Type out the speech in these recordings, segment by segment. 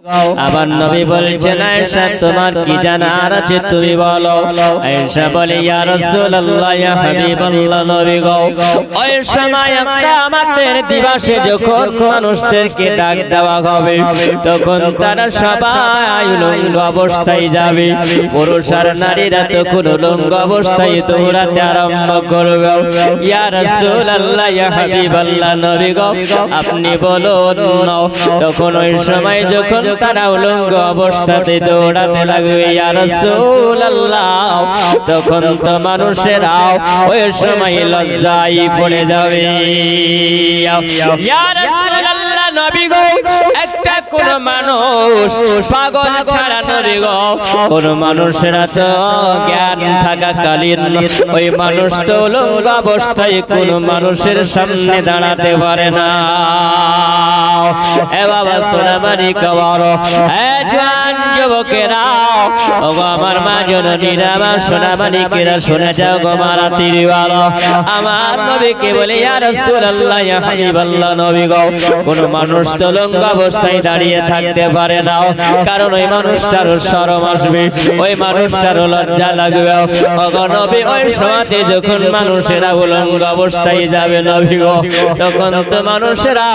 আমার নবী বলছেন আয়েশা তোমার কি জানার আছে তুমি বলো। আয়েশা বলে ইয়া রাসূলুল্লাহ ইয়া হাবিবাল্লাহ নবী গো ওই সময় কিয়ামতের দিবসে যখন মানুষদেরকে ডাক দেওয়া হবে তখন তারা সবাই উলঙ্গ অবস্থায় যাবে। পুরুষ আর নারীরা তখন উলঙ্গ অবস্থায় দৌড়াতে আরম্ভ করবে। ইয়া রাসূলুল্লাহ ইয়া হাবিবাল্লাহ নবী গো আপনি বলুন তখন ওই সময় যখন তারা উলঙ্গ অবস্থাতে দৌড়াতে লাগবে ইয়া রাসূলুল্লাহ তখন তো মানুষেরা ওই সময় লজ্জায় পড়ে যাবে। ইয়া রাসূলুল্লাহ নবী গো একটা কোন মানুষ পাগল ছাড়া নবী গো কোন মানুষেরা তো জ্ঞান থাকাকালীন ওই মানুষ তো উলঙ্গ অবস্থায় কোন মানুষের সামনে দাঁড়াতে পারে না। এ বাবা সোনামানি কবর এ জওয়ান যুবকেরা ও আমার মা জননীরা আমার সোনামানিকেরা শুনে যাও গো মারা তিরিওয়ালা আমার নবীকে বলে ইয়া রাসূলুল্লাহ ইয়া হাবিবাল্লাহ নবী গো কোন মানুষ তো উলঙ্গ অবস্থায় দাঁড়িয়ে থাকতে পারে না কারণ ওই মানুষটার শরম আসবে ওই মানুষটার লজ্জা লাগবে। ও গো নবী ওই সময়তে যখন মানুষেরা উলঙ্গ অবস্থায় যাবে নবী গো তখন তো মানুষেরা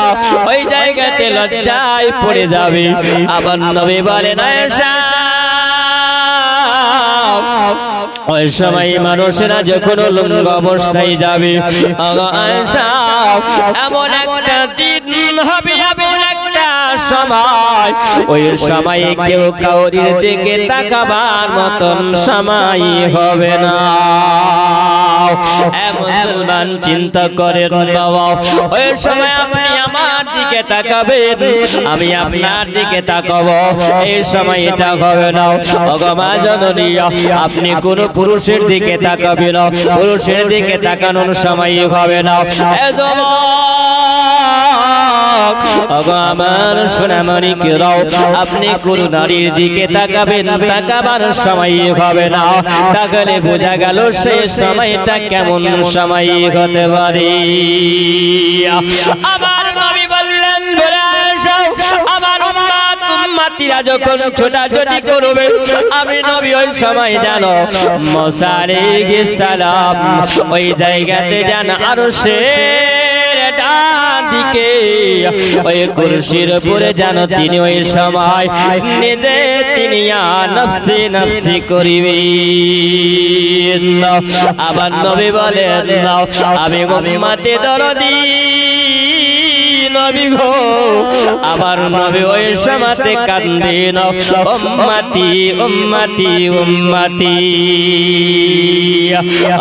ওই জায়গাতে লজ্জায় পড়ে যাবে। আবার নবী বলেন আয়েশা ওই সময় মানুষেরা যখন উলঙ্গ অবস্থায় যাবে আয়েশা এমন একটা দিন হবে এমন একটা সময় ওই সময় কেউ কাউরির দিকে তাকাবার মতন সময় হবে না। এ মুসলমান চিন্তা করেন বাবা ওই সময় আপনি আমার দিকে তাকাবেন আমি আপনার দিকে তাকাবো এই সময় এটা হবে না। ওগো মা জননী আপনি কোন পুরুষের দিকে তাকাবেন না পুরুষের দিকে তাকানোর সময় হবে না। এ ওগো আমার সোনামণিকেরাও আপনি কোন নারীর দিকে তাকাবেন তাকাবার সময় হবে না। তাহলে বোঝা গেল সেই সময়টা কেমন সময় হতে পারে। আমার নবী বললেন বলে আসো আমার উম্মতিরা যখন ছোটাছুটি করবে আমি নবী ওই সময় জানো মুসা আলাইহিস সালাম ওই জায়গাতে যান আরশের ডান দিকে ওই কুরসির উপরে জানো তিনি ওই সময় নিজে তিনি নফসি নফসি করিবেন। আবার নবী বলেন আমি উম্মতে দরদি নবী গো আমার নবী ওই সময়তে কান্দেন উম্মতি উম্মতি উম্মতি।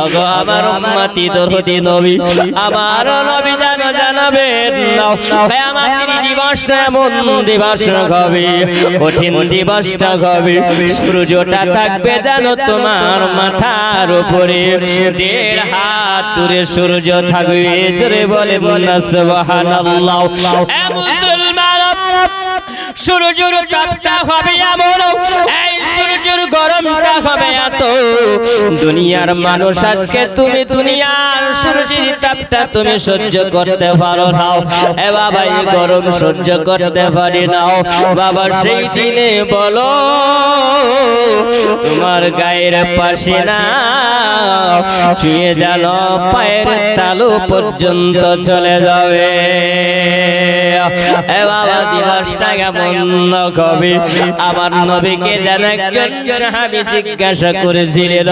ওগো আমার উম্মতি দরদি নবী আমার নবী জানাবেন কিয়ামতের দিবসটা এমন দিবস হবে কঠিন দিবসটা হবে সূর্যটা থাকবে জানো তোমার মাথার উপরে 1.5 হাত দূরে সূর্য থাকবে জোরে বলেন না সুবহানাল্লাহ। এ মুসলমান সূর্যের তাপটা হবে এমন এই সূর্যের গরমটা হবে এত দুনিয়ার মানুষ আজকে তুমি দুনিয়ার সূর্যের তাপটা তুমি সহ্য করতে পারো না। এ বাবা এই গরম সহ্য করতে পারি না বাবা সেই দিনে বলো তোমার গায়ের পাশে না ছুঁয়ে জানো পায়ের তালু পর্যন্ত চলে যাবে। এ বাবা দিবসটা কেমন হবে। আমার নবীকে যেন একজন সাহাবী জিজ্ঞাসা করেছিলেন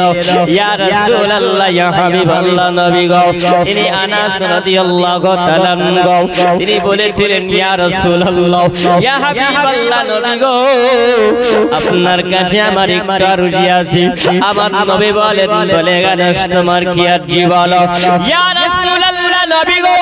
ইয়া রাসূলুল্লাহ ইয়া হাবিবাল্লাহ নবী গো তিনি আনাস রাদিয়াল্লাহু তাআলা গো তিনি বলেছিলেন ইয়া রাসূলুল্লাহ ইয়া হাবিবাল্লাহ নবী গো আপনার কাছে আমার একটা আরজি আছে। আমার নবী বলেন বলে আনাস তোমার কি আরজি বলো। ইয়া রাসূলুল্লাহ নবী গো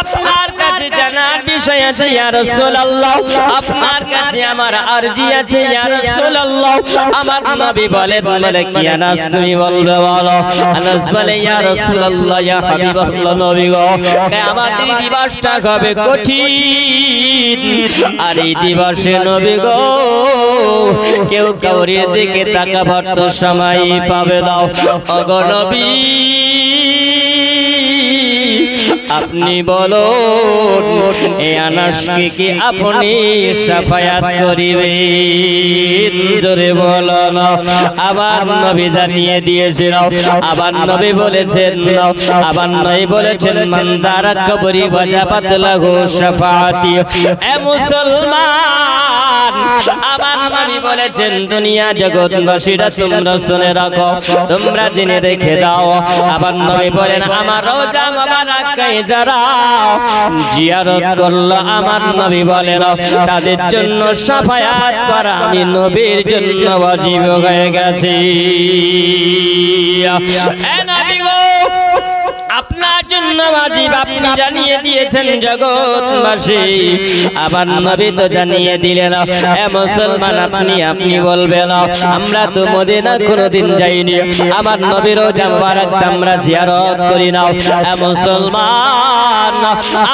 আপনার কাছে জানার বিষয় আছে ইয়া রাসূলুল্লাহ আপনার কাছে আমার আরজি আছে ইয়া রাসূলুল্লাহ। আমার নবী বলেন বলে কি আনাস তুমি বলবে বলো। আনাস বলে ইয়া রাসূলুল্লাহ ইয়া হাবিবাল্লাহ নবী গো কিয়ামতের দিবসটা হবে কঠিন আর এই দিবসে নবী গো কেউ কাউরির দিকে তাকাবার তো সময় পাবে না। ওগো নবী আপনি বলুন এই আনাসকে কি আপনি শাফায়াত করিবেন? জোরে বলুন। আবার নবী জানিয়ে দিয়েছেন, আবার নবী বলেছেন, আবার নবী বলেছেন মান যারা কবরি ওয়াজাবাত লাহু শাফাআতি। এ মুসলমান, আবার নবী বলেছেন দুনিয়া জগৎবাসীরা তোমরা শুনে রাখো, তোমরা জেনে রেখে দাও। আবার নবী বলেন আমার রওজা মোবারকে যারা জিয়ারত করলো, আমার নবী বলেন তাদের জন্য শাফায়াত করা আমি নবীর জন্য ওয়াজিব হয়ে গেছে। এ নবী গো, আপনার জন্য ওয়াজিব আপনি জানিয়ে দিয়েছেন জগৎবাসী। আবার নবী তো জানিয়ে দিলেন। এ মুসলমান, আপনি বলবেন আমরা তো মদিনা কোনোদিন যাইনি, আমার নবীর রওজা মুবারক আমরা জিয়ারত করি না। এ মুসলমান,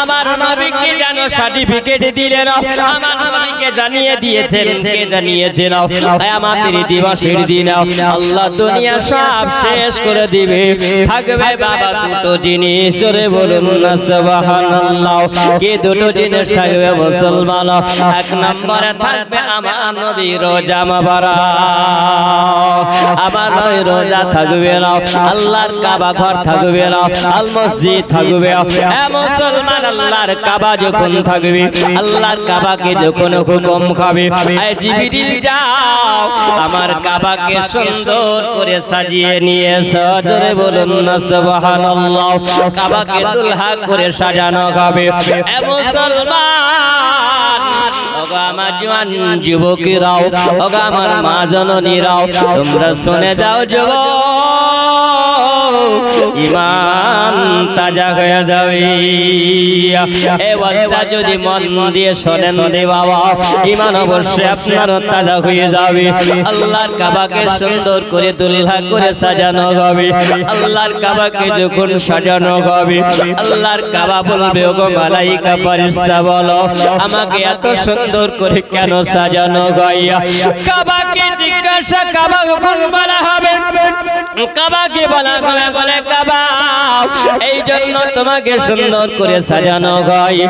আমার নবীকে যেন সার্টিফিকেট দিলেন, আমার নবীকে জানিয়ে দিয়েছেন। কে জানিয়েছেন? তাই আমাদের দিবসের দিন আল্লাহ দুনিয়া সব শেষ করে দিবে, থাকবে বাবা দুটো জিনিস। জোরে বলুন না সুবহানাল্লাহ। কি দুটো জিনিস থাকবে মুসলমান? এক নম্বরে থাকবে আমার নবীর রওজা মুবারক, আমার নবীর রওজা থাকবে না, আল্লাহর কাবা ঘর থাকবে না, আল মসজিদ থাকবে। এ মুসলমান, আল্লাহর কাবা যখন থাকবে, আল্লাহর কাবাকে যখন হুকুম খাবে এ জিবরিল যাও আমার কাবাকে সুন্দর করে সাজিয়ে নিয়ে এসো। জোরে বলুন না সুবহানাল্লাহ। কাবাকে দুলহা করে সাজানো হবে। এ মুসলমান, ওগো আমার জওয়ান যুবকেরাও, ওগো আমার মা জননীরাও, তোমরা শুনে যাও যুবক, ঈমান তাজা হয়ে যাবে। এই ওয়াজটা যদি মন দিয়ে শোনেন রে বাবা, ঈমান অবশ্যই আপনার তাজা হয়ে যাবে। আল্লাহর কাবাকে সুন্দর করে দুলহা করে সাজানো হবে। আল্লাহর কাবাকে যখন সাজানো হবে, আল্লাহর কাবা বলবে ওগো মালাইকা ফেরেশতা বলো আমাকে এত সুন্দর করে কেন সাজানো গাইয়া? কাবাকে জিজ্ঞাসা, কাবা কখন বলা হবে? কাবাকে বলা হবে, বলে কাবা এই জন্য তোমাকে সুন্দর করে সাজানো হয়,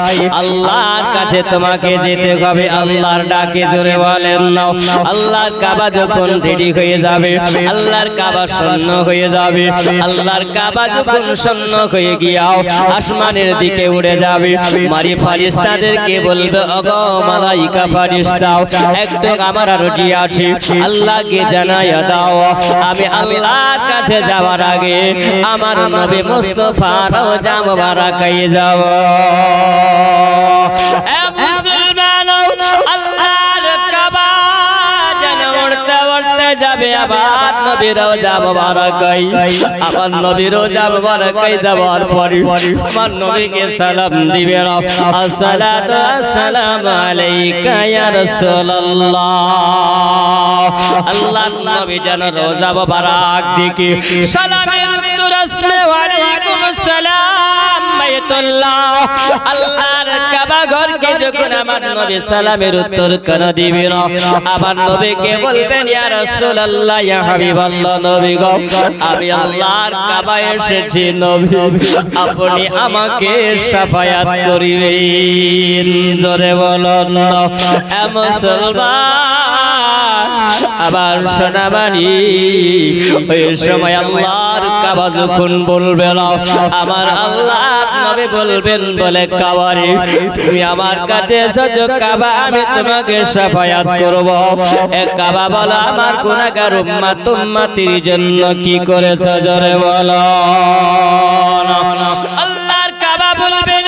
আল্লাহর কাছে তোমাকে যেতে হবে। আল্লাহর ডাকে জোরে বলেন না। আল্লাহর কাবা যখন রেডি হয়ে যাবে, আল্লাহর কাবা শূন্য হয়ে যাবে, আল্লাহর কাবা যখন শূন্য হয়ে গিয়াও আসমানের দিকে উড়ে যাবে, মারি ফেরেশতাদেরকে বলবে ওগো মালাইকা ফেরেশতাও একটু আমার আরজি আছে, আল্লাহকে জানাইয়া দাও আমি আল্লাহর কাছে যাওয়ার আগে আমার নবী মুস্তাফার রওজা মুবারকে যাব। এ মুসলমান, আল্লাহর কাবা যেন উড়তে উড়তে যাবে আবার নবীর রওজা মুবারকে। আমার নবীর রওজা মুবারকে যাওয়ার পরে আমার নবীকে সালাম দিবেন, আসসালাতু আসসালামু আলাইকা ইয়া রাসূলুল্লাহ। আল্লাহর নবী যেন রওজা মুবারক দিকে সালামের উত্তর আসবে ওয়ালাইকুম আসসালাম বাইতুল্লাহ। আল্লাহর কাবা ঘরকে যখন আমার নবী সালামের উত্তর কেন দিবেন, আমার নবীকে বলবেন ইয়া রাসূলুল্লাহ, ইয়া হাবিবাল্লাহ, নবী গো আমি আল্লাহর কাবায় এসেছি, নবী আপনি আমাকে শাফায়াত করিবেন। জোরে বলুন না। এ মুসলমান, আবার শোনাবানি ওই সময় আল্লাহর কাবা যখন বলবেন, আমার আল্লাহ নবী বলবেন বলে কাবারে তুমি আমার কাছে এসেছো, কাবা আমি তোমাকে শাফায়াত করব। এ কাবা বলো আমার গুনাহগার উম্মত উম্মতির জন্য কি করেছো? জোরে বলো। আল্লাহর কাবা বলবেন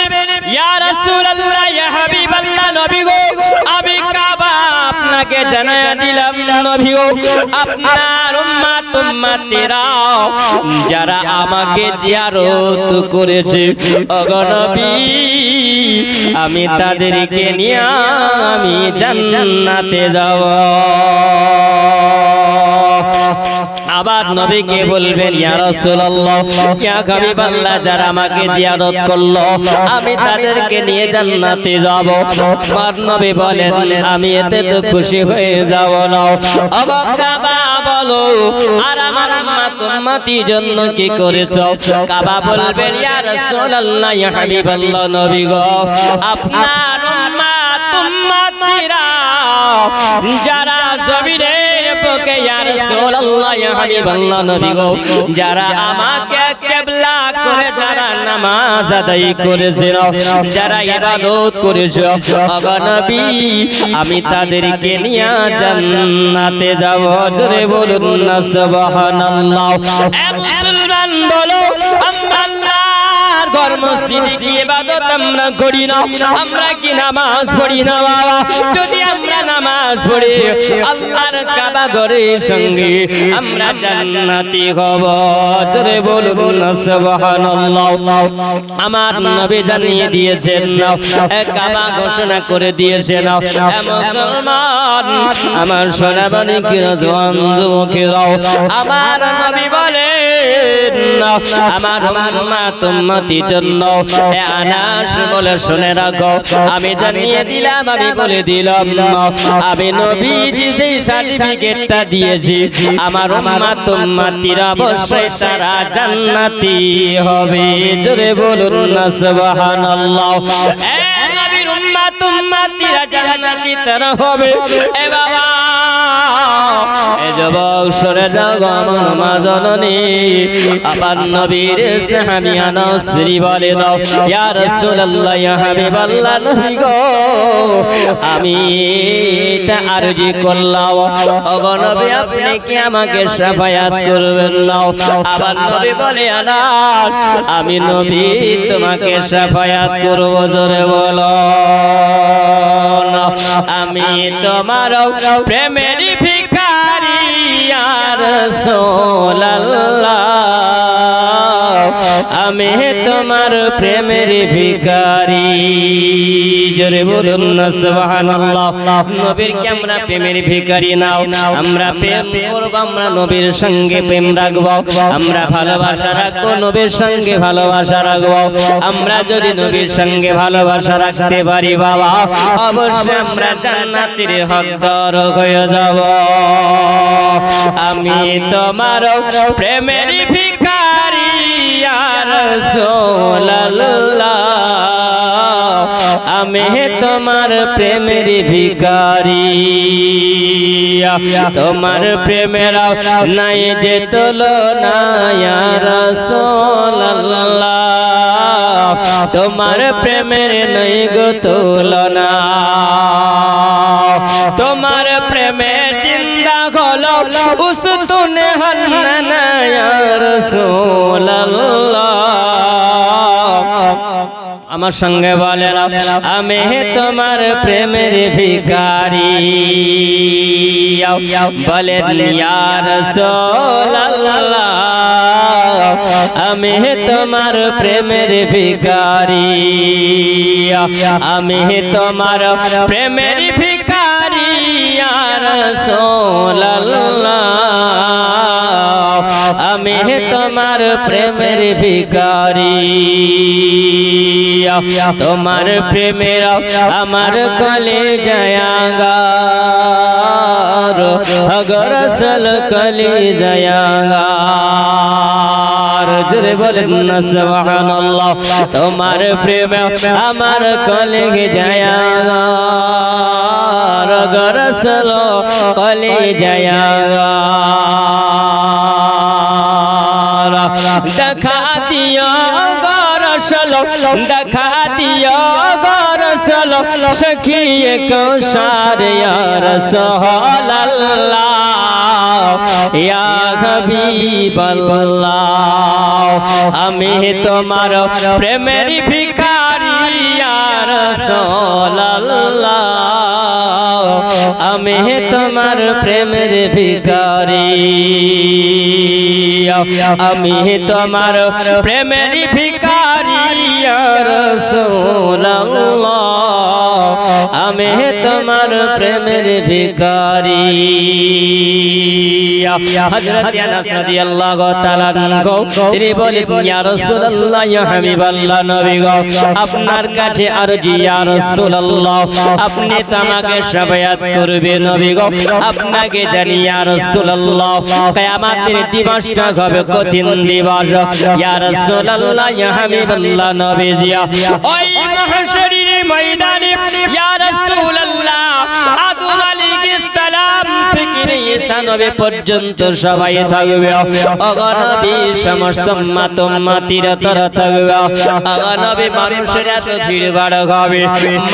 ইয়া রাসূলুল্লাহ, ইয়া হাবিবাল্লাহ, নবী গো আমি কাবা আপনাকে জানায়া দিলাম, নবী গো আপনার উম্মত উম্মতিরা যারা আমাকে জিয়ারত করেছে ওগো নবী আমি তাদেরকে নিয়ে আমি জান্নাতে যাব। আবার নবীকে বলবেন ইয়া রাসূলুল্লাহ ইয়া হাবিবাল্লাহ যারা আমাকে জিয়ারত করলো আমি তাদেরকে নিয়ে জান্নাতে যাব আমার নবী বলেন আমি এতে তো খুশি হয়ে যাব না ওগো কাবা বলো আর আমার উম্মত উম্মতির জন্য কি করেছো কাবা বলবেন ইয়া রাসূলুল্লাহ ইয়া হাবিবাল্লাহ নবী গো আপনার উম্মত উম্মতিরা যারা জমিনের বুকে ইয়া রাসূলুল্লাহ ইয়া হাবিবাল্লাহ নবী গো যারা আমাকে কিবলা করে যারা নামাজ আদায় করেছে যারা ইবাদত করেছে ওগো নবী আমি তাদেরকে নিয়ে জান্নাতে যাব জোরে বলুন না সুবহানাল্লাহ এ মুসলমান বলো আমরা আল্লাহর ঘর মসজিদে কি ইবাদত আমরা করি না আমরা কি নামাজ পড়ি না বাবা যদি আমরা নামাজ পড়ি আল্লাহর কাবা ঘরের সঙ্গে আমরা জান্নাতি হব জোরে বলুন না সুবহানাল্লাহ আমার নবী জানিয়ে দিয়েছেন এ কাবা ঘোষণা করে দিয়েছেন এ মুসলমান আমার সোনাবানি কিরা জওয়ান যুবকেরাও আমার নবী বলেন আমার উম্মত উম্মতির জন্য এ আনাস বলে শুনে রাখো আমি জানিয়ে দিলাম আমি বলে দিলাম আমি নবীজি সেই সার্টিফিকেটটা দিয়েছি আমার উম্মত উম্মতিরা অবশ্যই তারা জান্নাতি হবে জোরে বলুন না সুবহানাল্লাহ এ নবীর উম্মত উম্মতিরা জান্নাতি তারা হবে এ বাবা এ যুবক শুনে রাখো আমার মা জননী আবার নবীর সাহাবী আনাস বলে দাও ইয়া রাসূলুল্লাহ ইয়া হাবিবাল্লাহ নবী গো আমি এটা আরজি করলাম ওগো নবী আপনি কি আমাকে শাফায়াত করবেন না আবার নবী বলে আনাস আমি নবী তোমাকে শাফায়াত করব জোরে বলো আমি তোমার প্রেমের ভিখারি ইয়া রাসূলুল্লাহ আমি তোমার প্রেমের ভিখারি জোরে বলুন না সুবহানাল্লাহ নবীর কি আমরা প্রেমের ভিখারি নাও আমরা প্রেম করব আমরা নবীর সঙ্গে প্রেম রাখব আমরা ভালোবাসা রাখব নবীর সঙ্গে ভালোবাসা রাখব আমরা যদি নবীর সঙ্গে ভালোবাসা রাখতে পারি বাবা অবশ্যই আমরা জান্নাতের হকদার হয়ে যাব আমি তোমার প্রেমের ভিখারি ইয়া রাসূলুল্লাহ আমি তোমার প্রেমের ভিখারি তোমার প্রেমের নাই যে তুলনা ইয়া রাসূলুল্লাহ তোমার প্রেমের নাই গো তুলনা তোমার প্রেমে জিন্দা হলো উস্তুনে হান্নান ইয়া রাসূলুল্লাহ আমার সঙ্গে বলেন আমি তোমার প্রেমের ভিখারি বলেন ইয়া রাসূলুল্লাহ আমি তোমার প্রেমের ভিখারি আমি তোমার প্রেমের ভিখারি ইয়া রাসূলুল্লাহ আমি তোমার প্রেমের ভিখারি তোমার প্রেমের আমার কলিজায়াঙ্গার अगर सल कलिজায়াঙ্গার জোরে বলেন না সুবহানাল্লাহ তোমার প্রেমে আমার কলিজায়াঙ্গার अगर सल কলিজায়াঙ্গার দেখা দিও দেখা দিও গরসল সখিয়ে কৌশার ইয়া রাসূলুল্লাহ ইয়া হাবিবাল্লাহ আমি তোমার প্রেমের ভিখারি ইয়া রাসূলুল্লাহ আমি তোমার প্রেমের ভিখারি আমি তোমার প্রেমের ভিখারি ইয়া রাসূলুল্লাহ আমি তোমার প্রেমের ভিখারি। হযরত আনাস রাদিয়াল্লাহু তাআলা আনহু তিনি বলেন, ইয়া রাসূলুল্লাহ, ইয়া হাবিবাল্লাহ, নবী গো, আপনার কাছে আরজি, ইয়া রাসূলুল্লাহ, আপনি তো আমাকে শাফায়াত করবেন নবী গো, আপনাকে জানি ইয়া রাসূলুল্লাহ, কিয়ামতের দিবসটা হবে কঠিন দিবস। ইয়া রাসূলুল্লাহ, ইয়া হাবিবাল্লাহ, নবীজি, ওই মাহশরের ময়দানে ইয়া রাসূলুল্লাহ আদম আলাইহিস সালাম থেকে ঈসা নবী পর্যন্ত সবাই থাকবে। ওগো নবী, সমস্ত উম্মত-উম্মতিরা তারা থাকবে। ওগো নবী, মানুষের এত ভিড় ভাড় হবে,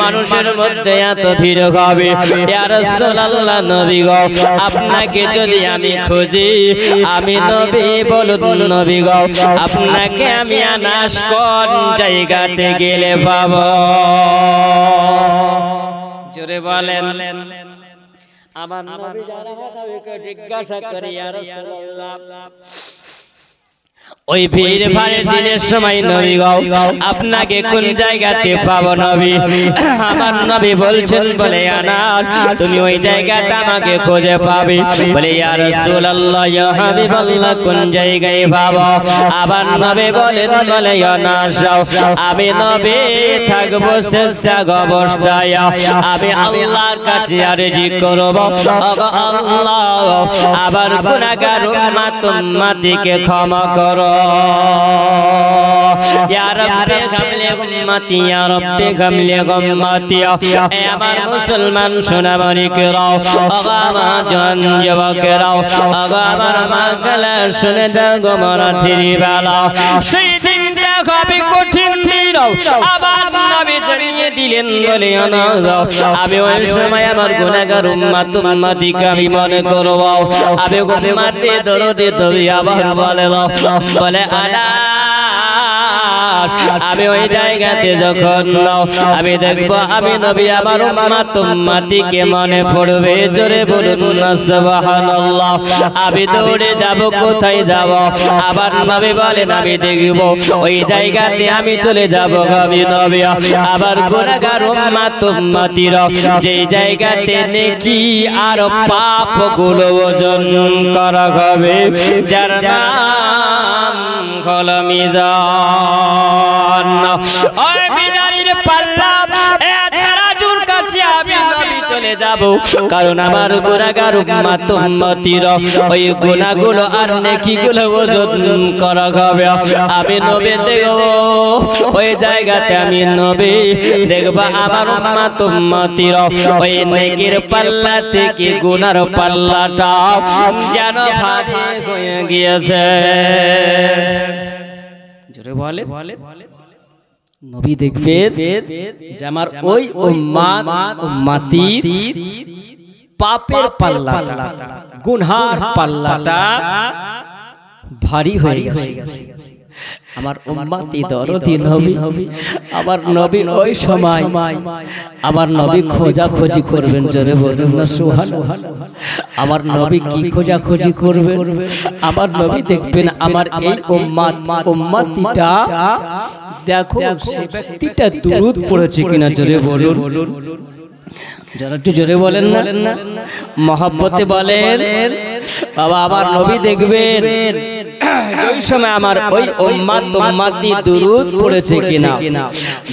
মানুষের মধ্যে এত ভিড় হবে। ইয়া রাসূলুল্লাহ, নবী গো, আপনাকে যদি আমি খুঁজি, আমি নবী, বলুন নবী গো, আপনাকে আমি আনাস কোন জায়গাতে গেলে পাবো? জোরে বলেন। আমার নবী যারা নবীকে জিজ্ঞাসা করে, ইয়া রাসূলুল্লাহ, ওই ভিড় ভাড়ের দিনের সময় নবী গো, আপনাকে কোন জায়গাতে পাবো নবী? আমার নবী বলছেন, বলে আনাস, তুমি ওই জায়গাটা আমাকে খুঁজে পাবে। বলে ইয়া রাসূলুল্লাহ, ইয়া হাবিবাল্লাহ, কোন জায়গায় পাবো? আবার নবী বলেন, বলে আনাস, আমি নবী থাকবো সেজদা অবস্থায়, আমি আল্লাহর কাছে আরজি করব, ওগো আল্লাহ, আবার গুনাহগার উম্মত-উম্মতিকে ক্ষমা করো। ইয়া রাব্বি হাবলি উম্মতি, ইয়া রাব্বি হাবলি উম্মতি। এ আমার মুসলমান সোনামণিকেরাও, ওগো আমার জওয়ান যুবকেরাও, ওগো আমার মা খালা, শুনে দাও মরাঠির বেলা, সেই দিনটা হবে কঠিন দিন। আবার নবী জানিয়ে দিলেন, বলে আনাস, আমি ওই সময় আমার গুনাহগার উম্মত-উম্মতিকে আমি মনে করব, আমি উম্মতে দরদে তুমি আবার বলে আনাস, আমি ওই জায়গাতে যখন আমি দেখব, আমি নবী আমার উম্মত-উম্মতিকে মনে পড়বে। জোরে বলুন না সুবহানাল্লাহ। আমি দৌড়ে যাব, কোথায় যাব? আবার নবী বলেন, আমি দেখব ওই জায়গাতে আমি চলে যাব, আমি নবী আবার গুনাহগার উম্মত-উম্মতিরা যেই জায়গাতে নেকি আর পাপগুলো ওজন করা হবে, যার নাম হলো মিজান। ওই মিজানের পাল্লা, তারাজুর কাছে আমি নবী চলে যাব, কারণ আমার গুনাহগার উম্মত-উম্মতিরা ওই গুনাহগুলো আর নেকিগুলো ওজন করা হবে। আমি নবী দেখব ওই জায়গাতে, আমি নবী দেখব আমার উম্মত-উম্মতিরা ওই নেকির পাল্লা থেকে গুনার পাল্লাটা যেন ভারী হয়ে গিয়েছে। জোরে বলে। নবী দেখবেন যে আমার ওই উম্মতির পাপের পাল্লাটা, গুনহার পাল্লাটা ভারী হয়ে গেছে। আমার উম্মতি দরদি নবী, আমার নবী ওই সময় আমার নবী খোঁজাখুঁজি করবেন। জোরে বলুন না সুবহানাল্লাহ। আমার নবী কি খোঁজাখুঁজি করবেন? আমার নবী দেখবেন আমার এই উম্মতিটা, দেখো সে ব্যক্তিটা দুরূদ পড়েছে কিনা। জোরে বলুন, যারা একটু জোরে বলেন না, মহব্বতে বলেন। বাবা, আমার নবী দেখবেন ওই সময় আমার ওই উম্মতি দুরূদ পড়েছে কিনা।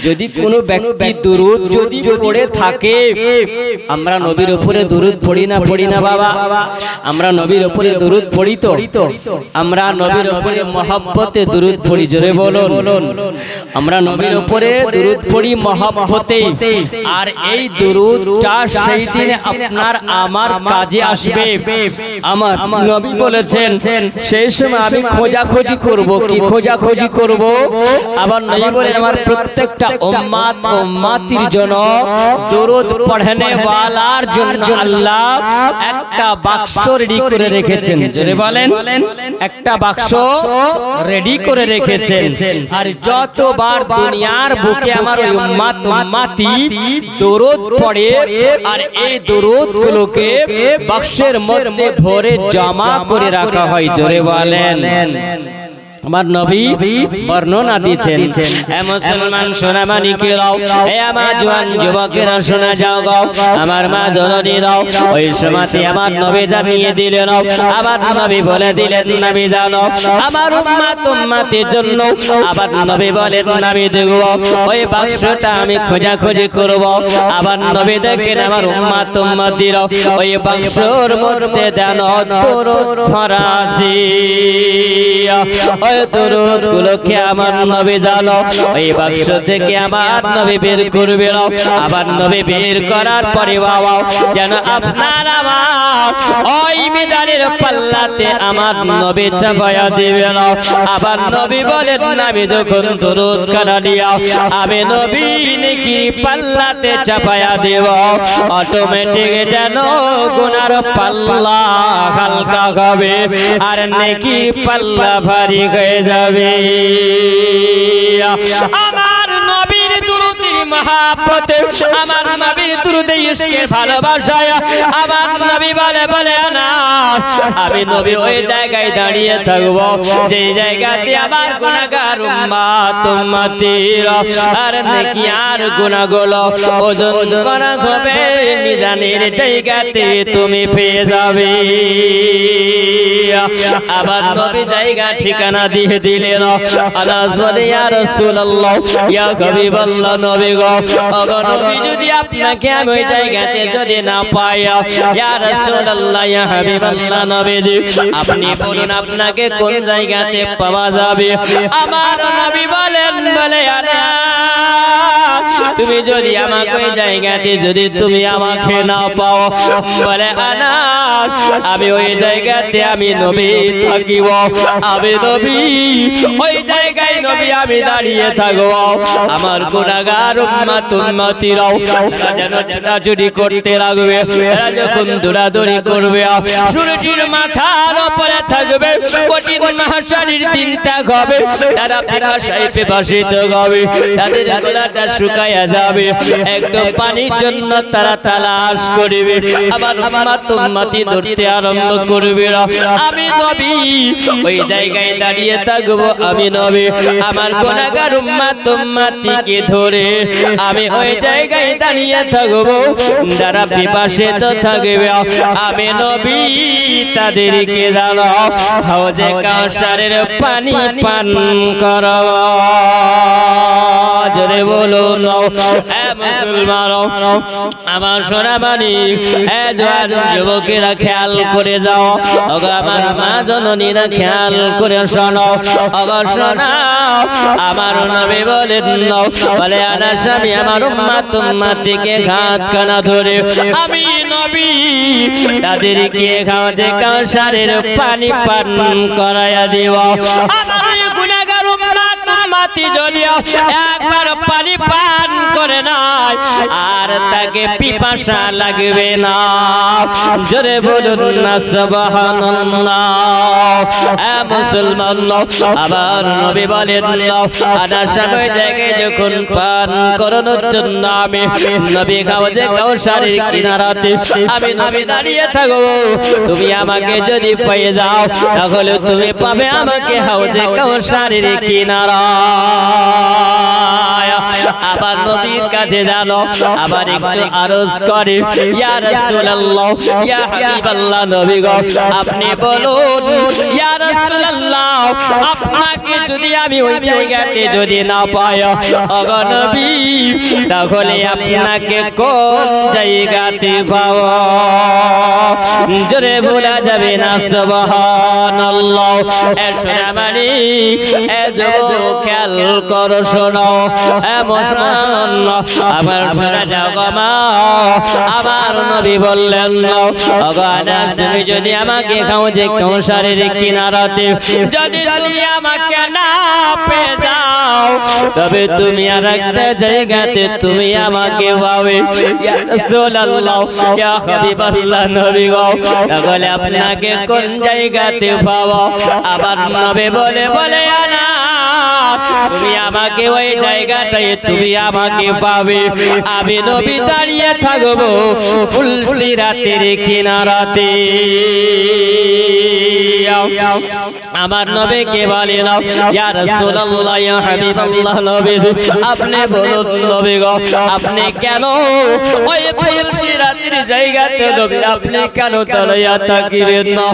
যদি কোনো ব্যক্তি দুরূদ যদি পড়ে থাকে, আমরা নবীর উপরে দুরূদ পড়ি না বাবা? আমরা নবীর উপরে দুরূদ পড়ি তো? আমরা নবীর উপরে মহব্বতে দুরূদ পড়ি। জোরে বলুন, আমরা নবীর উপরে দুরূদ পড়ি মহব্বতে। আর এই দুরূদটা সেই দিনে আপনার আমার কাজে আসবে। আমার নবী বলেছেন, সেই সময় আমি খোঁজাখুঁজি করব। কি খোঁজাখুঁজি করব? আবার নবী বলেন, আমার প্রত্যেকটা উম্মতির জন্য দরুদ পড়নে ওয়ালার জন্য আল্লাহ একটা বাক্স রেডি করে রেখেছেন। জোরে বলেন, একটা বাক্স রেডি করে রেখেছেন। আর যতবার দুনিয়ার বুকে আমার ওই উম্মতি দরুদ পড়ে, আর এই দরুদগুলোকে বাক্সের মধ্যে ভরে জমা করে রাখা হয়। জোরে বলেন, আমার নবী বর্ণনা দিয়েছেন। এ মুসলমান সোনা মানিকেরাও, এ আমার জওয়ান যুবকেরা শোনা যাও গো, আমার মা জননীরাও, ওই সময়তে আমার নবী জানিয়ে দিলেন, আমার নবী বলে দিলেন, নবী জানো আমার উম্মত উম্মতের জন্য আবার নবী বলেন, নবী দেখব ওই বাক্সটা আমি খোঁজাখুঁজি করব। আবার নবী দেখেন আমার উম্মত উম্মতিরাও ওই বাক্সর মধ্যে দেন দরুদ ভরা আছে। ওই দরুদ গুলোকে আমার নবী জানো ওই বাক্স থেকে আমার নবী বের করবে। আবার নবী বের করার পরে বাবা যেন আপনার আমার ওই মিজানের পাল্লাতে আমার নবী চাপায়া দিবে। আবার নবী বলেন, আমি যখন দরুদ কানা দিয়া আমি নবী নেকির পাল্লাতে চাপায়া দেব, অটোমেটিক যেন গুনার পাল্লা হালকা হবে আর নেকির পাল্লা ভারী হয়ে যাবে। আমার নবীর দুরুদের মহাব্বতে, আমার নবীর দুরুদে ইশকের ভালোবাসায় আমার নবী বলে আনাস আমি নবী ওই জায়গায় দাঁড়িয়ে থাকব যে জায়গাতে আমার গুনাহগার উম্মত উম্মতিরা আর নেকি আর গুনাহগুলো ওজন করা হবে, মিজানের জায়গাতে তুমি পেয়ে যাবে। আবার নবী জায়গা ঠিকানা দিয়ে দিলেন। আনাস বলে, ইয়া রাসূলুল্লাহ, ইয়া হাবিবাল্লাহ, নবী গো, ওগো নবী যদি আপনাকে আমি ওই জায়গাতে যদি না পাই, ইয়া রাসূলুল্লাহ, ইয়া হাবিবাল্লাহ, নবীজি আপনি বলুন আপনাকে কোন জায়গাতে পাওয়া যাবে? আমার নবী বলেন, বলে আনাস তুমি যদি আমাকে ওই জায়গাতে যদি তুমি আমাকে না পাও, বলে আনাস আমি ওই জায়গাতে আমি নবী থাকিব, আমি নবী ওই জায়গায় নবী আমি দাঁড়িয়ে থাকব। আমার গুনাহগার উম্মত উম্মতিরাও তারা যেন ছোটাছুটি করতে লাগবে, তারা যখন দৌড়াদৌড়ি করবে সূর্যের মাথার উপরে থাকবে, কঠিন মাহশরের দিনটা হবে, তারা পিপাসায় পিপাসিত হবে, তাদের গলাটা শুকায়া যাবে, একদম পানির জন্য তারা তালাশ করবে। আমার উম্মত উম্মতি ধরতে আরম্ভ করবে। আমি নবী ওই জায়গায় দাঁড়িয়ে থাকবো, আমি নবী আমার গুনাহগার উম্মত উম্মতিকে ধরে আমি ওই জায়গায় দাঁড়িয়ে থাকবো, যারা পিপাসিত থাকবে আমি নবী তাদেরকে জানো হাউজে কাউসারের পানি পান করাবো। জোরে বলুন এ মুসলমান, আমার সোনা মানিক, এ জওয়ান যুবকেরা খেয়াল করে যাও, ওগো আমার মা জননীরা খেয়াল করে শোনো, ওগো শোনো আমার নবী বলেন, বলে আনাস আমি আমার উম্মত উম্মতিকে হাত কানা ধরে আমি নবী তাদেরকে হাউজে কাউসারের পানি পান করায়া দিব। আমার গুনাহগার উম্মত উম্মতি যদি একবার পানি পান করে নাই আর তাকে পিপাসা লাগবে না। জোরে বলুন না সুবহানাল্লাহ। এ মুসলমান, আবার নবী বলেন, আনাস ওই জায়গায় যখন পান করানোর জন্য আমি নবী হাউজে কাউসারের কিনারাতে আমি নবী দাঁড়িয়ে থাকবো, তুমি আমাকে যদি পেয়ে যাও তাহলে তুমি পাবে আমাকে হাউজে কাউসারের কিনারা। আবার নবীর কাছে জানো আবার একটু আরজ করে, ইয়া রাসূলুল্লাহ, ইয়া হাবিবাল্লাহ, নবী গো আপনি বলুন, ইয়া রাসূলুল্লাহ আপনাকে যদি আমি ওই জায়গাতে যদি না পাই ওগো নবী তাহলে আপনাকে কোন জায়গাতে পাবো? জোরে বলা যাবে না সুবহানাল্লাহ। এ সোনা মানিক, এ যুবক খেয়াল করো, শোনো এ মুসলমান, আমার শোনা যাও গো মা, আমার নবী বললেন, ওগো আনাস তুমি যদি আমাকে হাউজে কাউসারের কিনারাতে যদি তুমি আমাকে না পেয়ে যাও তবে তুমি আর একটা জায়গাতে তুমি আমাকে পাবে। ইয়া রাসূলুল্লাহ, ইয়া হাবিবাল্লাহ, নবী গো তাহলে আপনাকে কোন জায়গাতে পাবো? আবার নবী বলে আনা তুমি আমাকে ওই জায়গাটায় তুমি আমাকে পাবে। আমি নবী দাঁড়িয়ে থাকবো ফুলসিরাতের কিনারাতে। আমার নবীকে বলে নাও ইয়া রাসূলুল্লাহ ইয়া হাবিবাল্লাহ নবী আপনি বলুন নবী গো আপনি কেন ওই ফুলসিরাতের জায়গাতে নবী আপনি কেন দাঁড়িয়ে থাকবেন না?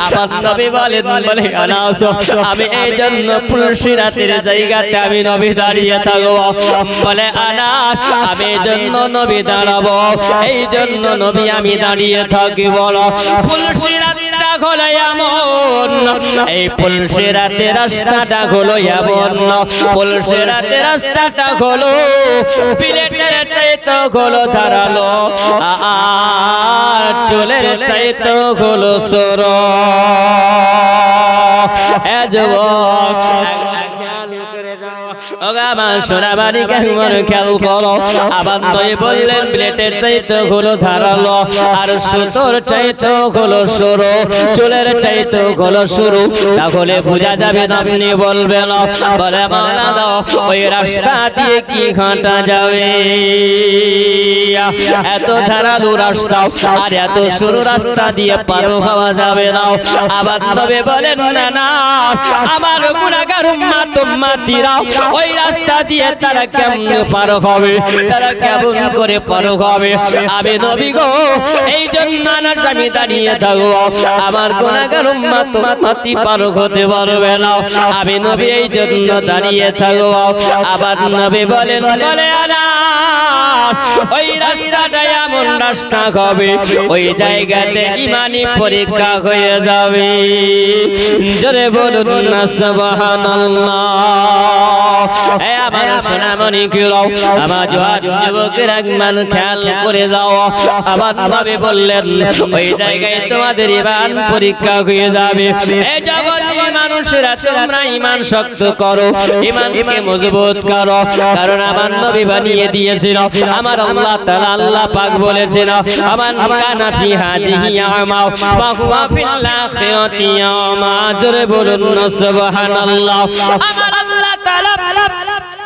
আমার নবী বলে আনাস আমি এই জন্য ফুলসিরাতের জায়গাতে আমি নবী দাঁড়িয়ে থাকবো। বলে আনাস আমি এই জন্য নবী দাঁড়াবো, এই জন্য নবী আমি দাঁড়িয়ে থাকি। বলো ফুলসিরাতটা হলো এমন, এই ফুলসিরাতের রাস্তাটা হলো এমন, ফুলসিরাতের রাস্তাটা হলো বিলেটের চাইতে হলো ধারালো, আর চুলের চাইতে হলো সরো। এ যুবক আবার নয় বললেন প্লেটের চাইতে হলো ধারালো, আর সুতোর চাইতে হলো সরু, চুলের চাইতে হলো সরু। তাহলে বোঝা যাবে না আপনি বলবেন বলে মানা দাও ওই রাস্তা দিয়ে কি হাঁটা যাবে? এত ধারালো রাস্তা আর এত সরু রাস্তা দিয়ে পার হওয়া যাবে না। আবার নবী বলেন না না আমার গুনাহগার উম্মত উম্মতিরা ওই রাস্তা দিয়ে তারা কেমন পার হবে, তারা কেমন করে পার হবে? আমি নবী গো এই জন্য আমি দাঁড়িয়ে থাকবো, আমার গুনাহগার উম্মত উম্মতি পার হতে পারবে না। আমি নবী এই জন্য দাঁড়িয়ে থাকবো। আবার নবী বলেন বলে আনা ওই রাস্তাটা এমন রাস্তা হবে ওই জায়গাতে ইমানি পরীক্ষা হয়ে যাবে। জোরে বলুন না সুবহানাল্লাহ। এ আমার সোনামণি কিরাও আমার যুবকের একমান খেয়াল করে যাও। আবার নবী বললেন ওই জায়গায় তোমাদের ইমান পরীক্ষা হয়ে যাবে। এই জগতের মানুষেরা তোমরা ইমান শক্ত করো, ইমানকে মজবুত করো, কারণ আমার নবী বানিয়ে দিয়েছিল, আমার আল্লাহ তাআলা আল্লাহ পাক বলেছেন আমার কানা ফি হাদিহি আমা ওয়া হুয়া ফিল আখিরাতি আমা। জোরে বলুন না সুবহানাল্লাহ। আমার আল্লাহ তাআলা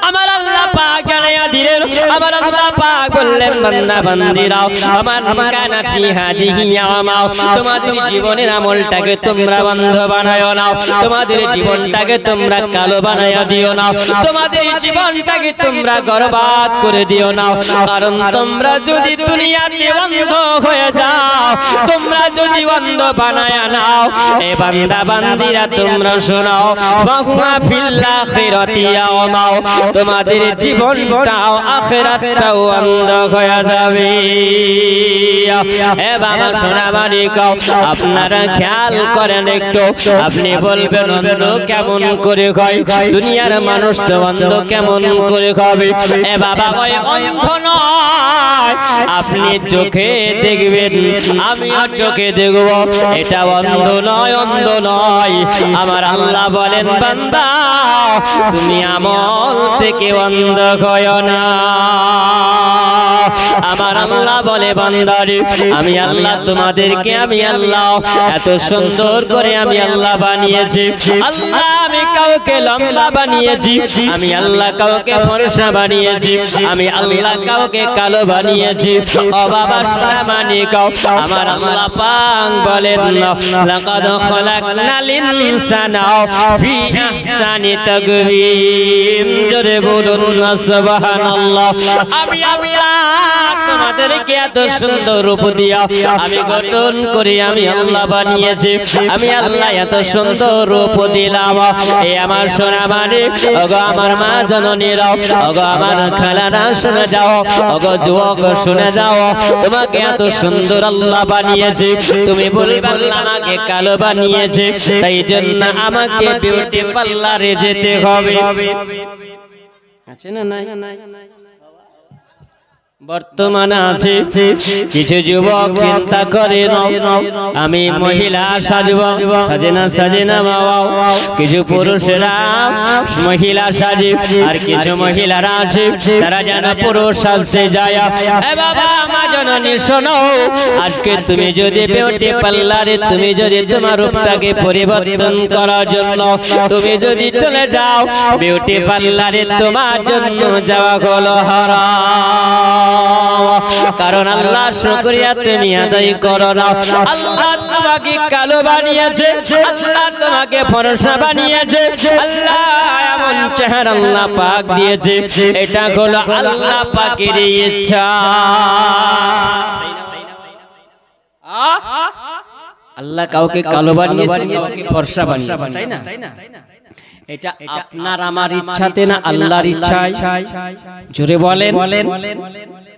আমার আল্লাহ পাক জানায়া দিলেন, আমার আল্লাহ পাক বললেন বান্দা বান্দিরা আমার কানা ফি হাদিহি আমা তোমাদের জীবনের আমলটাকে তোমরা বন্ধ বানায়ো না, তোমাদের জীবনটাকে তোমরা কালো বানায়া দিও না, তোমাদের জীবনটাকে তোমরা বরবাদ করে দিও না। কারণ তোমরা যদি দুনিয়াতে অন্ধ হয়ে যাও, তোমরা যদি অন্ধ বানায়া নাও, এ বান্দা বান্দিরা তোমরা শোনো ফাহুয়া ফিল আখিরাতি আমা তোমাদের জীবনটাও আখিরাতটাও অন্ধ হয়ে যাবে। এ বাবা সোনা মানিকাও আপনারা খেয়াল করেন একটু, আপনি বলবেন অন্ধ কেমন করে হয়? দুনিয়ার মানুষ তো অন্ধ কেমন করে হবে? এ বাবা ওই অন্ধ নয়, আপনি চোখে দেখবেন আমিও চোখে দেখব, এটা অন্ধ নয়, অন্ধ নয়। আমার আল্লাহ বলেন বান্দা তুমি আমল থেকে অন্ধ হয় না। আমার আল্লাহ বলে বান্দারে আমি আল্লাহ তোমাদেরকে আমি আল্লাহ এত সুন্দর করে আমি আল্লাহ বানিয়েছি। আল্লাহ আমি কাউকে লম্বা বানিয়েছি, আমি আল্লাহ কাউকে ফর্সা বানিয়েছি, আমি আল্লাহ কাউকে কালো বানিয়েছি। ও বাবা সোনা মানিকাও আমার আল্লাহ পাক বলেন লাকাদ খলাকনাল ইনসানা ফি আহসানি তাকওয়িম। জোরে বলুন না সুবহানাল্লাহ। আমি আল্লাহ তোমাদেরকে এত সুন্দর রূপ দিয়া আমি গঠন করে আমি আল্লাহ বানিয়েছি, আমি আল্লাহ এত সুন্দর রূপ দিলাম। এই আমার সোনা মানে ওগো আমার মা জননীরা, ওগো আমার খালারা শুনে যাও, ওগো যুবক শুনে যাও, তোমাকে এত সুন্দর আল্লাহ বানিয়েছে। তুমি বলবে আল্লাহ আমাকে কালো বানিয়েছে, তাই জন্য আমাকে বিউটি পার্লারে যেতে হবে। আছে না নাই? বর্তমানে আছে কিছু যুবক চিন্তা করে আমি মহিলা সাজব, সাজে না বাবা। কিছু পুরুষেরা মহিলা সাজে, আর কিছু মহিলারা আছে তারা যেন পুরুষ সাজতে যায়। এ বাবা মা জননী শোনো, আজকে তুমি যদি বিউটি পার্লারে তুমি যদি তোমার রূপটাকে পরিবর্তন করার জন্য তুমি যদি চলে যাও, বিউটি পার্লারে তোমার জন্য যাওয়া হলো হারাম। কারণ আল্লাহ শুকরিয়া তুমি আদায় করো না। আল্লাহ তোমাকে কালো বানিয়েছে, আল্লাহ তোমাকে ফর্সা বানিয়েছে, আল্লাহ এমন চেহারা আল্লাহ পাক দিয়েছে, এটা হলো আল্লাহ পাকের ইচ্ছা। আল্লাহ কাউকে কালো বানিয়েছে, কাউকে ফর্সা বানিয়েছে, তাই না? এটা আপনার আমার ইচ্ছাতে না, আল্লাহর ইচ্ছায়। জোরে বলেন,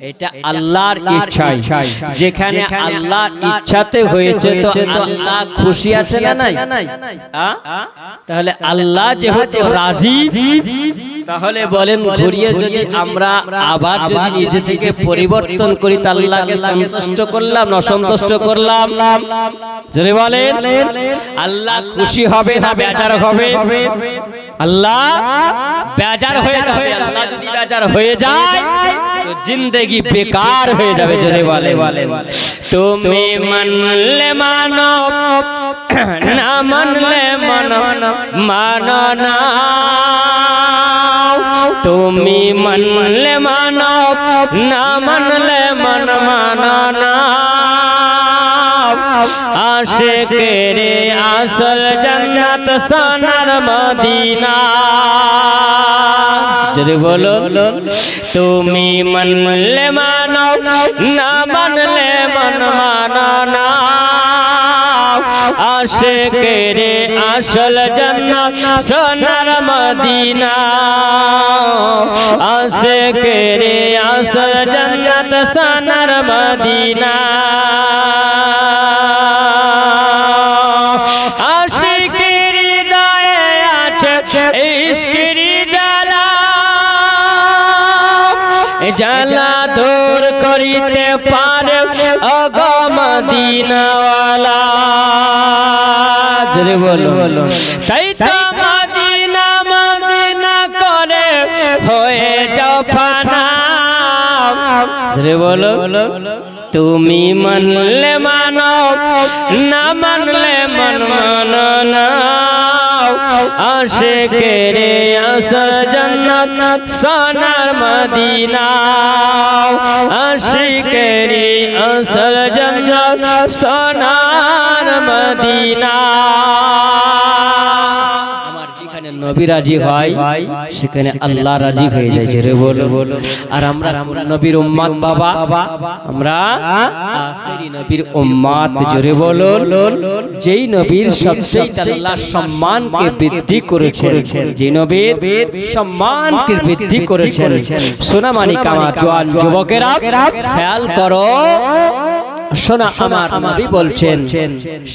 এটা আল্লাহর ইচ্ছায়। যেখানে আল্লাহর ইচ্ছাতে হয়েছে তো আল্লাহ খুশি আছে না নাই? তাহলে আল্লাহ যেহেতু রাজি, তাহলে বলেন ঘুরিয়ে যদি আমরা আবার যদি নিজে থেকে পরিবর্তন করি তা আল্লাহকে সন্তুষ্ট করলাম না অসন্তুষ্ট করলাম? জোরে বলেন, আল্লাহ খুশি হবে না বেজার হবে? আল্লাহ বেজার হয়ে যাবে। আল্লাহ যদি বেজার হয়ে যায় তো জিন্দেগি বেকার হয়ে যাবে। জোরে বলে, তুমি মানলে মানো, না মানলে মানো না। তুমি মানলে মানো, না মানলে মানো না। আশিকের আসল জান্নাত সোনার মদিনা। জোরে বলো, তুমি মানলে মানো, না মানলে মানো না। আশিকের আসল জান্নাত সোনার মদিনা। আশিকের আসল জান্নাত সোনার মদিনা। আশিকের হৃদয়ে আছে ইশকের জ্বালা, জ্বালা দূর করিতে পারে ওগো মদিনাওয়ালা। জোরে বলো, তাই তো মদিনা মদিনা করে হয়ে যাও ফানা। জোরে বলো, তুমি মানলে মানো, না মানলে মানো না। আশিকের আসল জান্নাত সোনার মদিনা। আশিকের আসল জান্নাত সোনার মদিনা। নবী রাজি হয় সেখানে আল্লাহ রাজি হয়ে যায়। জোরে বলো, আর আমরা কোন নবীর উম্মত বাবা? আমরা আখেরি নবীর উম্মত। জোরে বলো, যেই নবীর সবচেয়ে আল্লাহ সম্মানকে বৃদ্ধি করেছেন, যে নবীর সম্মানকে বৃদ্ধি করেছেন। সোনামানি কামা জওয়ান যুবকেরা খেয়াল করো, শোনা, আমার নবী বলছেন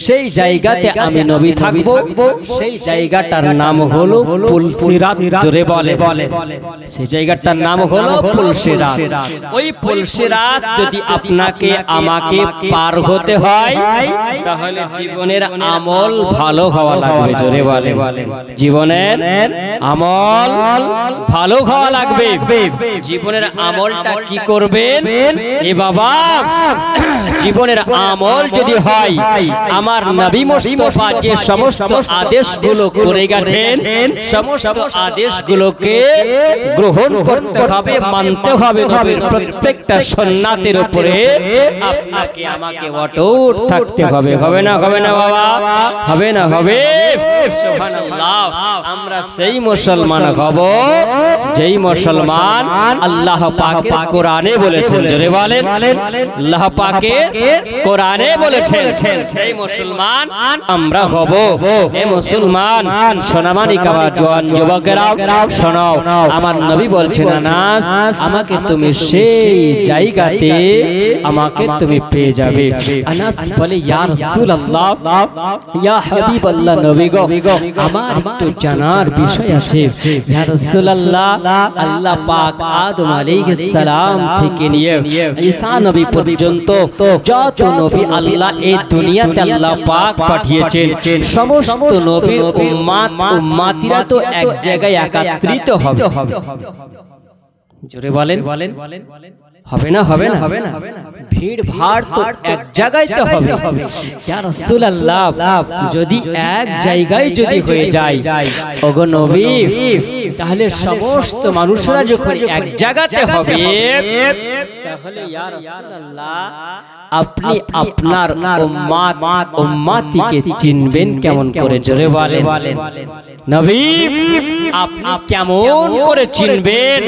সেই জায়গাতে আমি নবী থাকব, সেই জায়গাটার নাম হলো পুলসিরাত। জোরে বলে, সেই জায়গাটার নাম হলো পুলসিরাত। ওই পুলসিরাত যদি আপনাকে আমাকে পার হতে হয় তাহলে জীবনের আমল ভালো হওয়া লাগবে। জোরে বলে, জীবনের আমল ভালো হওয়া লাগবে। জীবনের আমলটা কি করবেন? এ বাবা, জীবনের আমল যদি হয় আমার নবী মুস্তাফা যে সমস্ত আদেশগুলো করে গেছেন, সমস্ত আদেশগুলোকে গ্রহণ করতে হবে, মানতে হবে। নবীর প্রত্যেকটা সুন্নাতের উপরে আপনাকে আমাকে অটুট থাকতে হবে। হবে না? হবে না বাবা? হবে না? হবে। সুবহানাল্লাহ। আমরা সেই মুসলমান হব যেই মুসলমান আল্লাহ পাকের কোরআনে বলেছেন। জোরে বলেন, আল্লাহ পাকের কোরআনে বলেছেন সেই মুসলমান আমরা হব। এ মুসলমান সোনামানিক আমার জওয়ান যুবকেরা শোনো, আমার নবী বলছেন আনাস আমাকে তুমি সেই জায়গাতে আমাকে তুমি পেয়ে যাবে। আনাস বলে ইয়া রাসূলুল্লাহ ইয়া হাবিবাল্লাহ নবী গো আমার একটু জানার বিষয় আছে। ইয়া রাসূলুল্লাহ আল্লাহ পাক আদম আলাইহিস সালাম থেকে নিয়ে ঈসা নবী পর্যন্ত যত নবী আল্লাহ এই দুনিয়াতে আল্লাহ পাক পাঠিয়েছেন সমস্ত নবীর উম্মাতিরা তো এক জায়গায় একত্রিত হবে। জোরে বলেন হবে না হবে না ভিড় ভাড় তো এক জায়গায় তো হবে। ইয়া রাসূলুল্লাহ যদি এক জায়গায় যদি হয়ে যায় ওগো নবী তাহলে সমস্ত মানুষরা যখন এক জায়গাতে হবে তাহলে ইয়া রাসূলুল্লাহ আপনি আপনার উম্মতিকে চিনবেন কেমন করে? জোরে বলেন নবী আপনি কেমন করে চিনবেন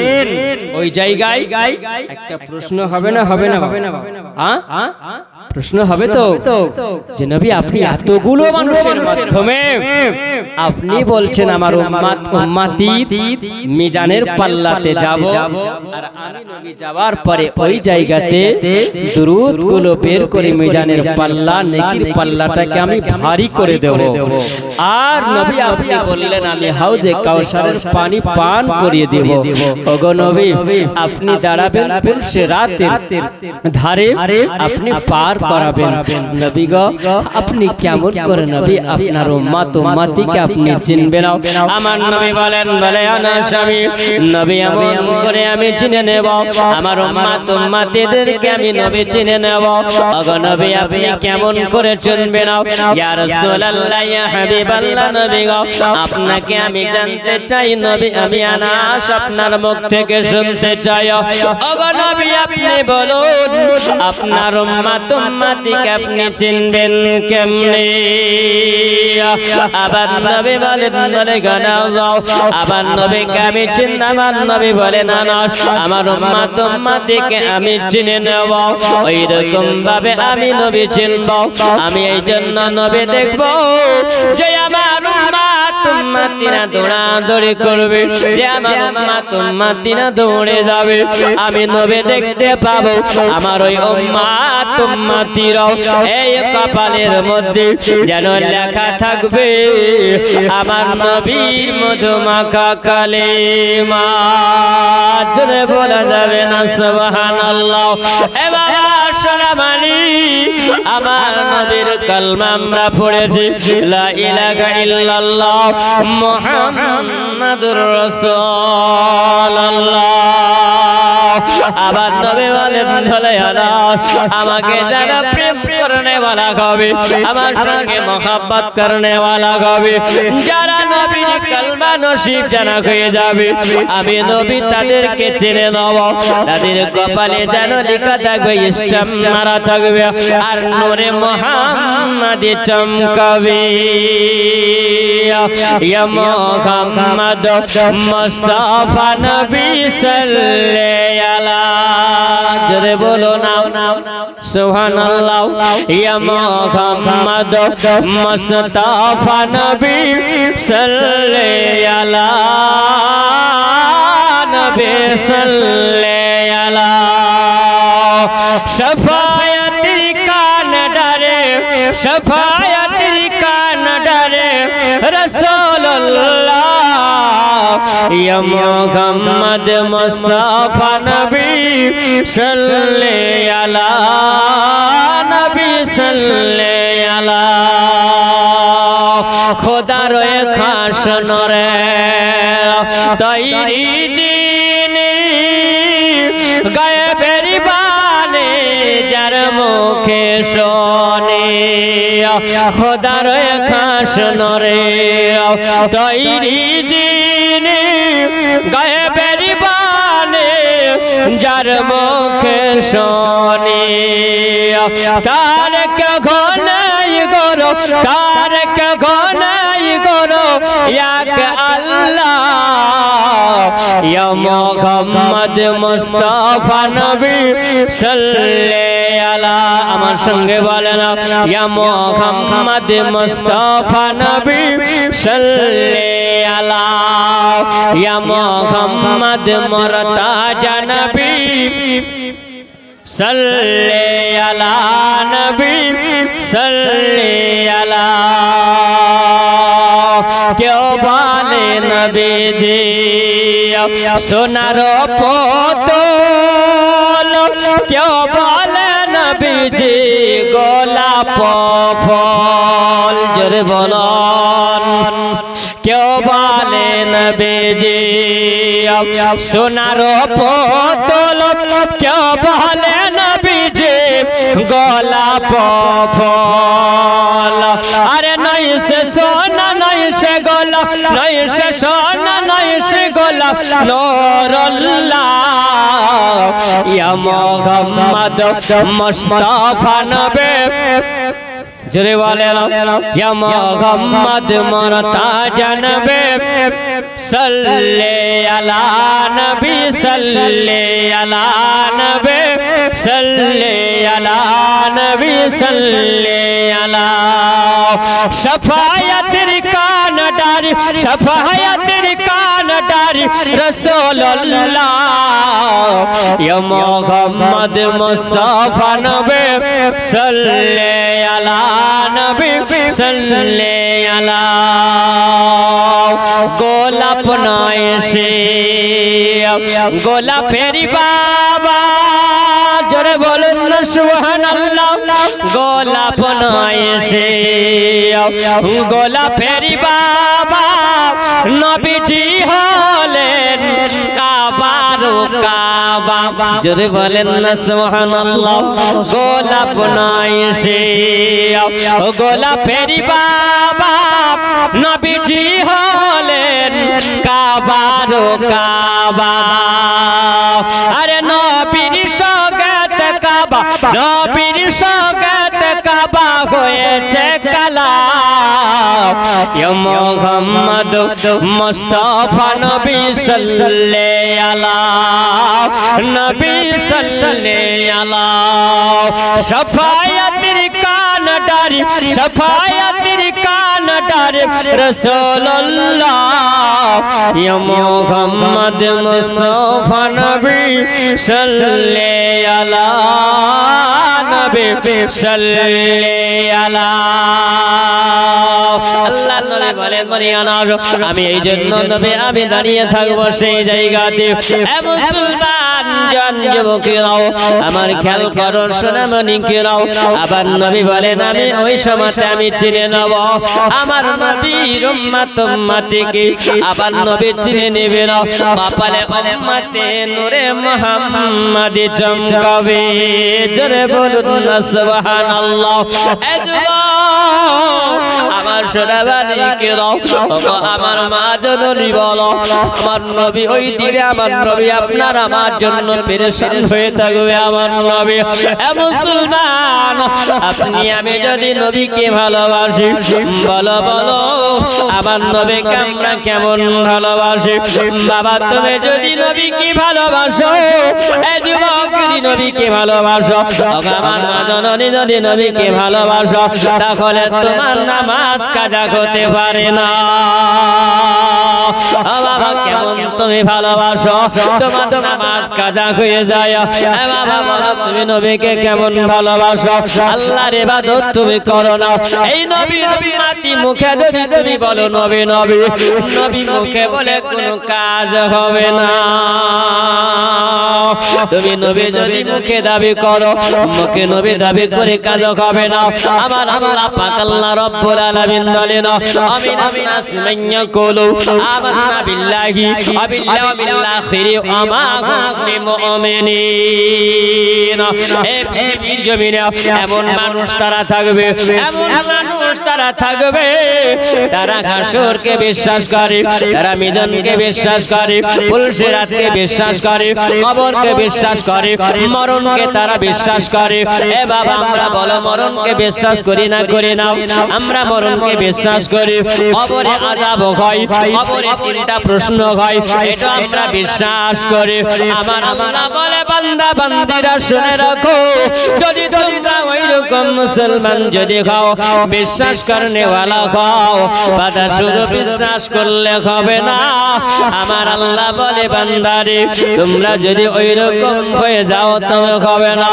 ওই জায়গায়? একটা প্রশ্ন হবে না হবে না হ্যাঁ প্রশ্ন হবে তো যে নবী আপনি এতগুলো মানুষের মাধ্যমে আপনি বলছেন আমার উম্মতি মিজানের পাল্লাতে যাব, আর আমি নবী যাওয়ার পরে ওই জায়গাতে দুরূদ গুলো বের করে মিজানের পাল্লা নেকির পাল্লাটাকে আমি ভারী করে দেব। আর নবী আপনি বললেন আমি হাউজে কাউসারের পানি পান করিয়ে দেব। ওগো নবী আপনি দাঁড়াবেন পুলসে রাতের ধারে আপনি পার করাবেন। নবী গো আপনি কেমন করে নবী আপনার উম্মতিকে আপনি চিনবেন? আমার নবী বলেন বলে আনাস আমি নবী এমন করে আমি চিনে নেব আমার উম্মতিদেরকে আমি নবী চিনে নেব। ওগো নবী আপনি কেমন করে চিনবেন? ইয়া রাসূলুল্লাহ ইয়া হাবিবাল্লাহ নবী গো আপনাকে আমি জানতে চাই নবী, আমি আনাস আপনার মুখ থেকে শুনতে চাই। ওগো নবী আপনি বলুন আপনার উম্মতিকে আপনি চিনবেন কেমনে? আবার নবী বলেন বলে গানা যাও আবার নবীকে আমি চিনি। আমার নবী বলে না না আমার উম্মতিকে আমি চিনে নেব। ওই রকম ভাবে আমি নবী চিনব। আমি এই জন্য নবী দেখব যে আমার উম্মতিরা দৌড়াদৌড়ি করবে, যে আমার উম্মতিরা দৌড়ে যাবে। আমি নবী দেখতে পাবো আমার ওই উম্মতিরাও এই কপালের মধ্যে যেন লেখা থাকবে আমার নবীর মধুমাখা কালেমা। জোরে বলা যাবে না সুবহানাল্লাহ? এবার সোনামানি আমার নবীর কালমা আমরা পড়েছি লা ইলাহা ইল্লাল্লাহ মুহাম্মাদুর রাসূলুল্লাহ। আবার নবী বলেন বলে আমাকে যারা প্রেম করনে वाला হবে আমার সঙ্গে মোহাব্বত করনে वाला হবে, যারা নবীর কালমা নসিব জানা হয়ে যাবে আমি নবী তাদেরকে চিনে নেব। তাদের কপালে যেন লেখা থাকবে স্টাম্প মারা থাকবে আর নূরে মুহাম্মাদে চমকাবে। ইয়া মুহাম্মদ মুস্তাফা নবী সাল্লাল্লাহু আলাইহি জোরে বলো না সুবহানাল্লাহ। ইয়া মুহাম্মদ মুস্তাফা নবী সাল্লাল্লাহু আলাইহি নবী সাল্লাল্লাহু আলাইহি শফায়াতের কান ডারে শফায়াতের কান ডারে রাসূলুল্লাহ। ইয়া মুহাম্মদ মুস্তাফা নবী সাল্লাল্লাহু আলাইহি নবী সাল্লাল্লাহু আলাইহি খোদার খাস নরে তৈরি জিনি গায়েবের বাণী যার মুখে শোনে খোদার খাস নরে তৈরি জিনি গায়েবের বাণী যার মুখে শোনে তার কে ঘনাই গরো তার কে ঘনাই গরো ইয়াক আল্লাহ ইয়া মুহাম্মদ মুস্তাফা নবী সাল্লাল্লাহু আলা আমার সঙ্গে বলেন ইয়া মুহাম্মদ মুস্তাফা নবী সাল্লাল্লাহু আলা ইয়া মুহাম্মদ মুরতাজা নবী सल्ले अला नबी सल्ले अला क्यों बाले नबी जी सोनारो पोतोल क्यों बाले नबी जी गोलाप फल जोरे बोलन क्यों बाले नबी जी सोनारो पोतोल क्यों बाले नबी जी गोलाप फल अरे नहीं से सोना नहीं से गोलाप नहीं से सोना नहीं से गोलाप नूरुल्लाह या मुहम्मद मुस्तफा नबी जरे वाले या मुहम्मद मुर्तजा नबी सल्ले अला नबी सल्ले अला नबी सल्ले अला नबी सल्ले अला शफायत रिकान डारी शफायत रिकान डारी रसूलुल्लाह या मुहम्मद मुस्तफा नबी सल्ले अला नबी सल्ले अला गोलाप नय से गोलापेरी बाबा जोरे बोलुन ना सुबहानाल्लाह गोलाप नय से गोलापेरी बाबा नबीजी हलेन काबारो काबा जोरे बोलेन ना सुबहानाल्लाह गोलाप नय से गोलापेरी बाबा नबीजी हलेन काबारो काबा अरे नबीर सौगात काबा नबीर सौगात काबा হয়েছে কালা ইয়া মুহাম্মদ মুস্তাফা নবী সাল্লাল্লাহু আলা নবী সাল্লাল্লাহু আলা শাফায়াতের কান ডারি শাফায়াতের কান ডারি রাসূলুল্লাহ ইয়া মুহাম্মদ মুস্তাফা নবী সাল্লাল্লাহু আলা নবী সাল্লাল্লাহু আলা আল্লাহ নবী বলেন মরিয়ানার আমি এই জন্য নবী আমি দাঁড়িয়ে থাকবো সেই জায়গাতে এ মুসলমান জন যুবকেরাও আমার খেয়াল করো সোনামণিকেরাও আবার নবী বলেন আমি ওই সময়তে আমি চিনে নেব আমার নবীর উম্মত উম্মতিকে আবার নবী চিনে নেবে না কপালে উম্মতে নূরে মুহাম্মাদি চমকাবে জোরে বলুন না সুবহানাল্লাহ এ যুবক আমার সোনামণিকেরাও আমার মা জননী বলো আমার নবী ওই দিনে আমার নবী আপনার আমার জন্য পেরেশান হয়ে থাকবে আমার নবী এ মুসলমান আপনি আমি যদি নবীকে ভালোবাসি বলো বলো আমার নবীকে আমরা কেমন ভালোবাসি বাবা তুমি যদি নবীকে ভালোবাসো এ যুবক যদি নবীকে ভালোবাসো আমার মা জননী যদি নবীকে ভালোবাসো তাহলে তোমার নামাজ কাজা হতে পারে না বাবা কেমন তুমি ভালোবাসো তোমার নামাজ কাজা হয়ে যায় এ বাবা বলো তুমি নবীকে কেমন ভালোবাসো আল্লাহর ইবাদত তুমি করো না এই নবী উম্মতি মুখে যদি তুমি বলো নবী নবী নবী মুখে বলে কোনো কাজ হবে না তুমি নবী যদি মুখে দাবি করো মুখে নবী দাবি করে কাজ হবে না আমার আল্লাহ পাক আল্লাহ রব্বুল আলামিন বলেন আমিনান নাস মান ইয়াকুলু আমান্না বিল্লাহি ওয়া বিল ইয়াউমিল আখির ওয়া মা হুম বিমুমিনিন এই পৃথিবীর জমিনে এমন মানুষ তারা থাকবে এমন মানুষ তারা থাকবে তারা হাসরকে বিশ্বাস করে তারা মিজানকে বিশ্বাস করে পুলসিরাতকে বিশ্বাস করে কবরকে বিশ্বাস করে, মরণকে তারা বিশ্বাস করে। এ বাবা আমরা বলো মরণকে বিশ্বাস করি না করি না? আমরা মরণকে বিশ্বাস করি। কবরে আযাব হয়, কবরে তিনটা প্রশ্ন হয়, এটা আমরা বিশ্বাস করি। আমার আল্লাহ বলে বান্দা বান্দিরা শুনে রাখো, যদি তোমরা ওইরকম মুসলমান যদি হও, বিশ্বাস করনে ওয়ালা হও, বাদা শুধু বিশ্বাস করলে হবে না। আমার আল্লাহ বলে বান্দারে তোমরা যদি ওইরকম হয়ে যাও তবে হবে না,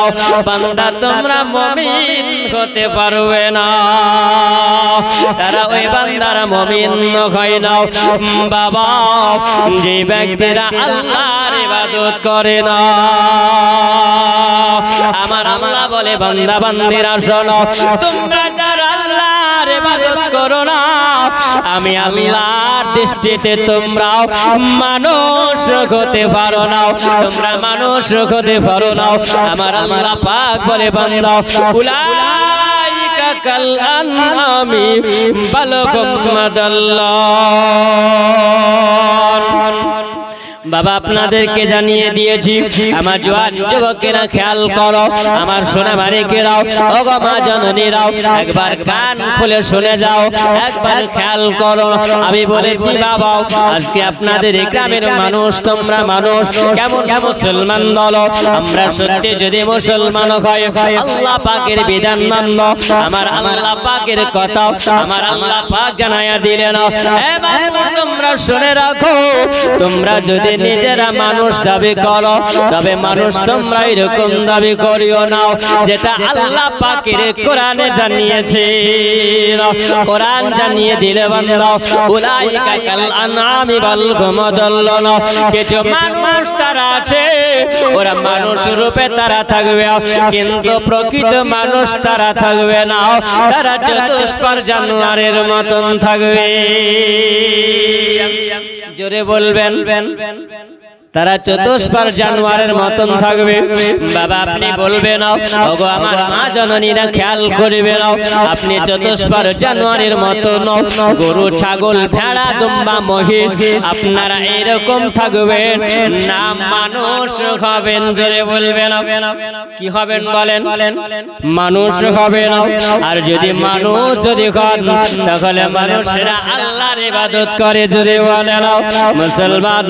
বান্দা তোমরা মুমিন হতে পারবে না। তারা ওই বান্দারা মুমিন হয় না বাবা যে ব্যক্তিরা আল্লাহর ইবাদত করে না। আমার আল্লাহ বলে বান্দা বান্দিরা শোনো, তোমরা যারা আল্লাহর ইবাদত করো না, আমি আল্লাহর দৃষ্টিতে তোমরাও মানুষ হতে পারো না, তোমরা মানুষ হতে পারো না। আমার আল্লাহ পাক বলে বান্দা উলাইকা কাল আনআমি বাল হুম আদাল্লাহ। বাবা আপনাদেরকে জানিয়ে দিয়েছি, আমার জওয়ান যুবকেরা খেয়াল করো, আমার সোনা মানিকেরাও, ওগো মা জননীরাও, একবার কান খুলে শুনে যাও, একবার খেয়াল করো। আমি বলেছি বাবা আজকে আপনাদের এই গ্রামের মানুষ, তোমরা মানুষ কেমন মুসলমান বলো? আমরা সত্যি যদি মুসলমান হয়, আল্লাহ পাকের বিধান মানব, আমার আল্লাহ পাকের কথা আমার আল্লাহ পাক জানায়া দিলেন। এবার তোমরা শুনে রাখো, তোমরা যদি নিজেরা মানুষ দাবি করো, তবে মানুষ তোমরা এরকম দাবি করিও না যেটা আল্লাহ পাকের কোরআনে জানিয়েছে। কোরআন জানিয়ে দিলে বান্দা উলাইকা কাল আনআমি বাল হুম আদাল্লাহ। কিছু মানুষ তারা আছে, ওরা মানুষ রূপে তারা থাকবে, কিন্তু প্রকৃত মানুষ তারা থাকবে না, তারা চতুষ্পদ জানোয়ারের মতন থাকবে। জোরে বলবেন, তারা চতুষ্পদ জানোয়ারের মতন থাকবে। বাবা আপনি বলবেন ওগো আমার মা জননীরা খেয়াল করবেন, আপনি চতুষ্পদ জানোয়ারের মতন গরু ছাগল ভেড়া দুম্বা মহিষ আপনারা এরকম থাকবেন না, মানুষ হবেন। জোরে বলবেন, কি হবেন বলেন? মানুষ হবেন। আর যদি মানুষ যদি হন তাহলে মানুষেরা আল্লাহর ইবাদত করে। জোরে বলেন মুসলমান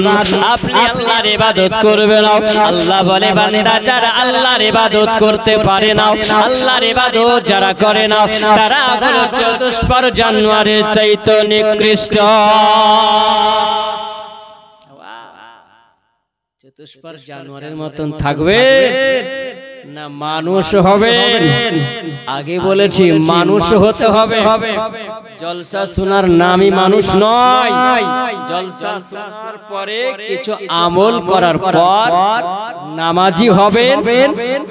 আপনি আল্লাহর ইবাদত করবে না। আল্লাহ বলে বান্দা যারা আল্লাহর ইবাদত করতে পারে না, আল্লাহর ইবাদত যারা করে না, তারা হলো চতুষ্পদ জানোয়ারের চাইতে নিকৃষ্ট। চতুষ্পদ জানোয়ারের মতন থাকবে না মানুষ হবে? আগে বলেছি মানুষ হতে হবে। জলসা শোনার নামই মানুষ নয়। জলসা শোনার পরে কিছু আমল করার পর নামাজি হবেন,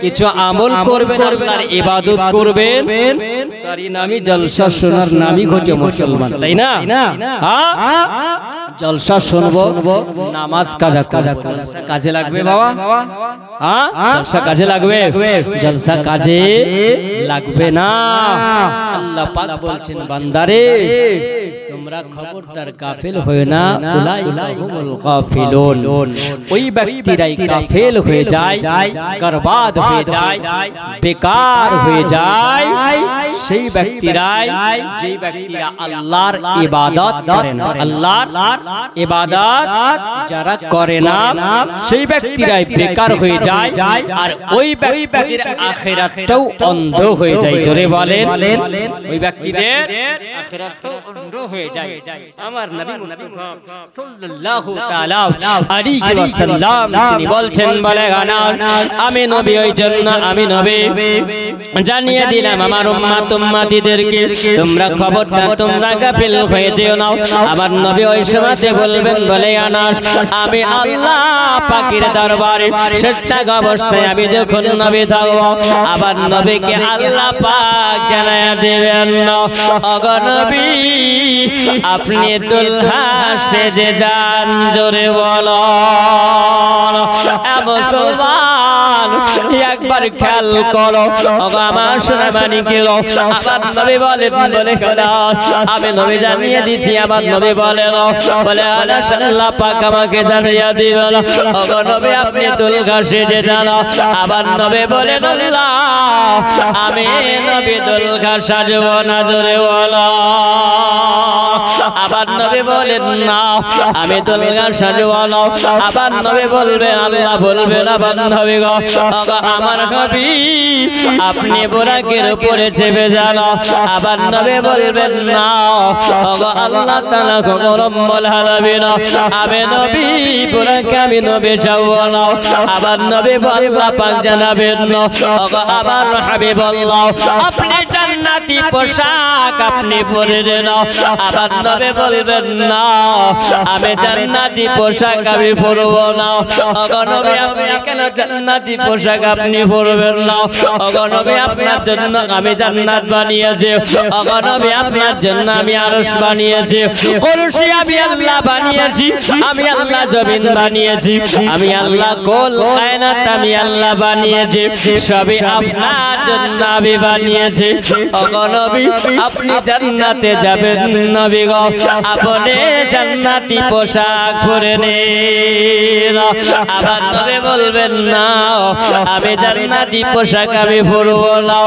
কিছু আমল করবেন, আল্লাহর ইবাদত করবেন, তারই নামই জলসা শোনার নামই হচ্ছে মুসলমান, তাই না? হ্যাঁ, জলসা শুনবো, নামাজ কাজা করব। জলসা কাজে লাগবে বাবা? হ্যাঁ, জলসা কাজে লাগবে? জলসা কাজে লাগবে না। আল্লাহ পাক বলছেন বান্দারে তোমরা খবরদার গাফিল হয়ে না, উলাইকা হুমুল গাফিলুন। ওই ব্যক্তিরাই গাফিল হয়ে যায়, বরবাদ হয়ে যায়, বেকার হয়ে যায় সেই ব্যক্তিরাই, যেই ব্যক্তিরা আল্লাহর ইবাদত করে না। আল্লাহর ইবাদত যারা করে না সেই ব্যক্তিরাই বেকার হয়ে যায়, আর ওই ব্যক্তিদের আখিরাতটাও অন্ধ হয়ে যায়। জোরে বলেন, ওই ব্যক্তিদের আখিরাতটাও অন্ধ হয়ে যায়। আমার নবী মুস্তাফা সাল্লাল্লাহু তাআলা আলাইহি ওয়াসাল্লাম তিনি বলছেন, বলে গানা আমি নবী, ওই জন্য আমি নবী জানিয়ে দিলাম আমার উম্মত উম্মতিদেরকে তোমরা খবরদার তোমরা গাফিল হয়ে যেও না। আমার নবী ওই সময়তে বলবেন, বলে আনাস আমি আল্লাহ পাকের দরবারে সত্যাগ অবস্থায় আমি যখন নবী থাকব, আবার নবীকে আল্লাহ পাক জানায়া দেবেন, ওগো নবী আপনি দুলহা সেজে যান। জোরে বলো মুসলমান মুসলমান একবার খেয়াল করো আমার সোনা মানিকের আমার নবী বলেন বলে আমি নবী জানিয়ে দিচ্ছি আমার নবী বলেন বলে আল্লাহ পাক আমাকে জানিয়ে দিবেন ওগো নবী আপনি দুলঘা সেজে যান আবার নবী বলেন আল্লাহ আমি নবী দুলঘা সাজবো না জোরে বলো আবার নবী বলেন না আমি দুলঘা সাজবো না আবার নবী বলবেন আল্লাহ বলবেন আবার নবী গো ওগো আমার হাবিব আপনি বোরাকের উপরে চেপে যান আবার নবী বলবেন না ওগো আল্লাহ তাআলা রব্বুল আলামিন আমি নবী বোরাকে আমি নবী যাবো না আবার নবী আল্লাহ পাক জানাবেন ওগো আমার হাবিব আল্লাহ আপনি জান্নাতি পোশাক আপনি পরে নেন আবার নবী বলবেন না আমি জান্নাতি পোশাক আমি পরবো না ওগো নবী আপনি কেন জান্নাতি পোশাক আপনি পরবেন না ওগো নবী আপনার জন্য আমি জান্নাত বানিয়েছি ওগো নবী আপনার জন্য আমি আরশ বানিয়েছি কুরসি আমি আল্লাহ বানিয়েছি আমি আল্লাহ জমিন বানিয়েছি আমি আল্লাহ কুল কায়নাত আমি আল্লাহ বানিয়েছি সবই আপনার জন্য আমি বানিয়েছি ওগো নবী আপনি জান্নাতে যাবেন নবী গো আপনি জান্নাতি পোশাক পরে নেন আবার নবী বলবেন না আমি জান্নাতি পোশাক আমি পরবো না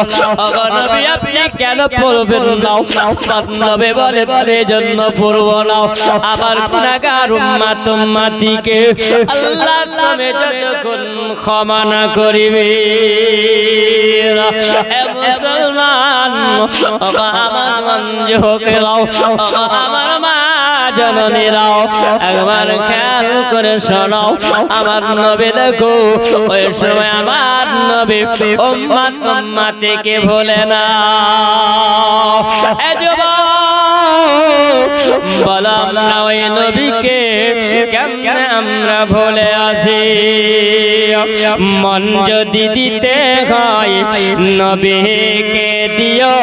ওগো নবী আপনি কেন পরবেন না নবী বলেন এই জন্য পরবো না আমার গুনাহগার উম্মত উম্মতিকে আল্লাহ তুমি যতক্ষণ ক্ষমা না করিবে এ মুসলমান আমার মঞ্জুকেরাও আমার মা জননীরাও একবার খেয়াল করে শোনাও আমার নবী দেখো ওই সময় আমার নবী উম্মত উম্মতিকে ভুলে না এ যুবক বললাম না ওই নবীকে কেমনে আমরা ভুলে আছি মন যদি দিতে হয় নবীকে দিও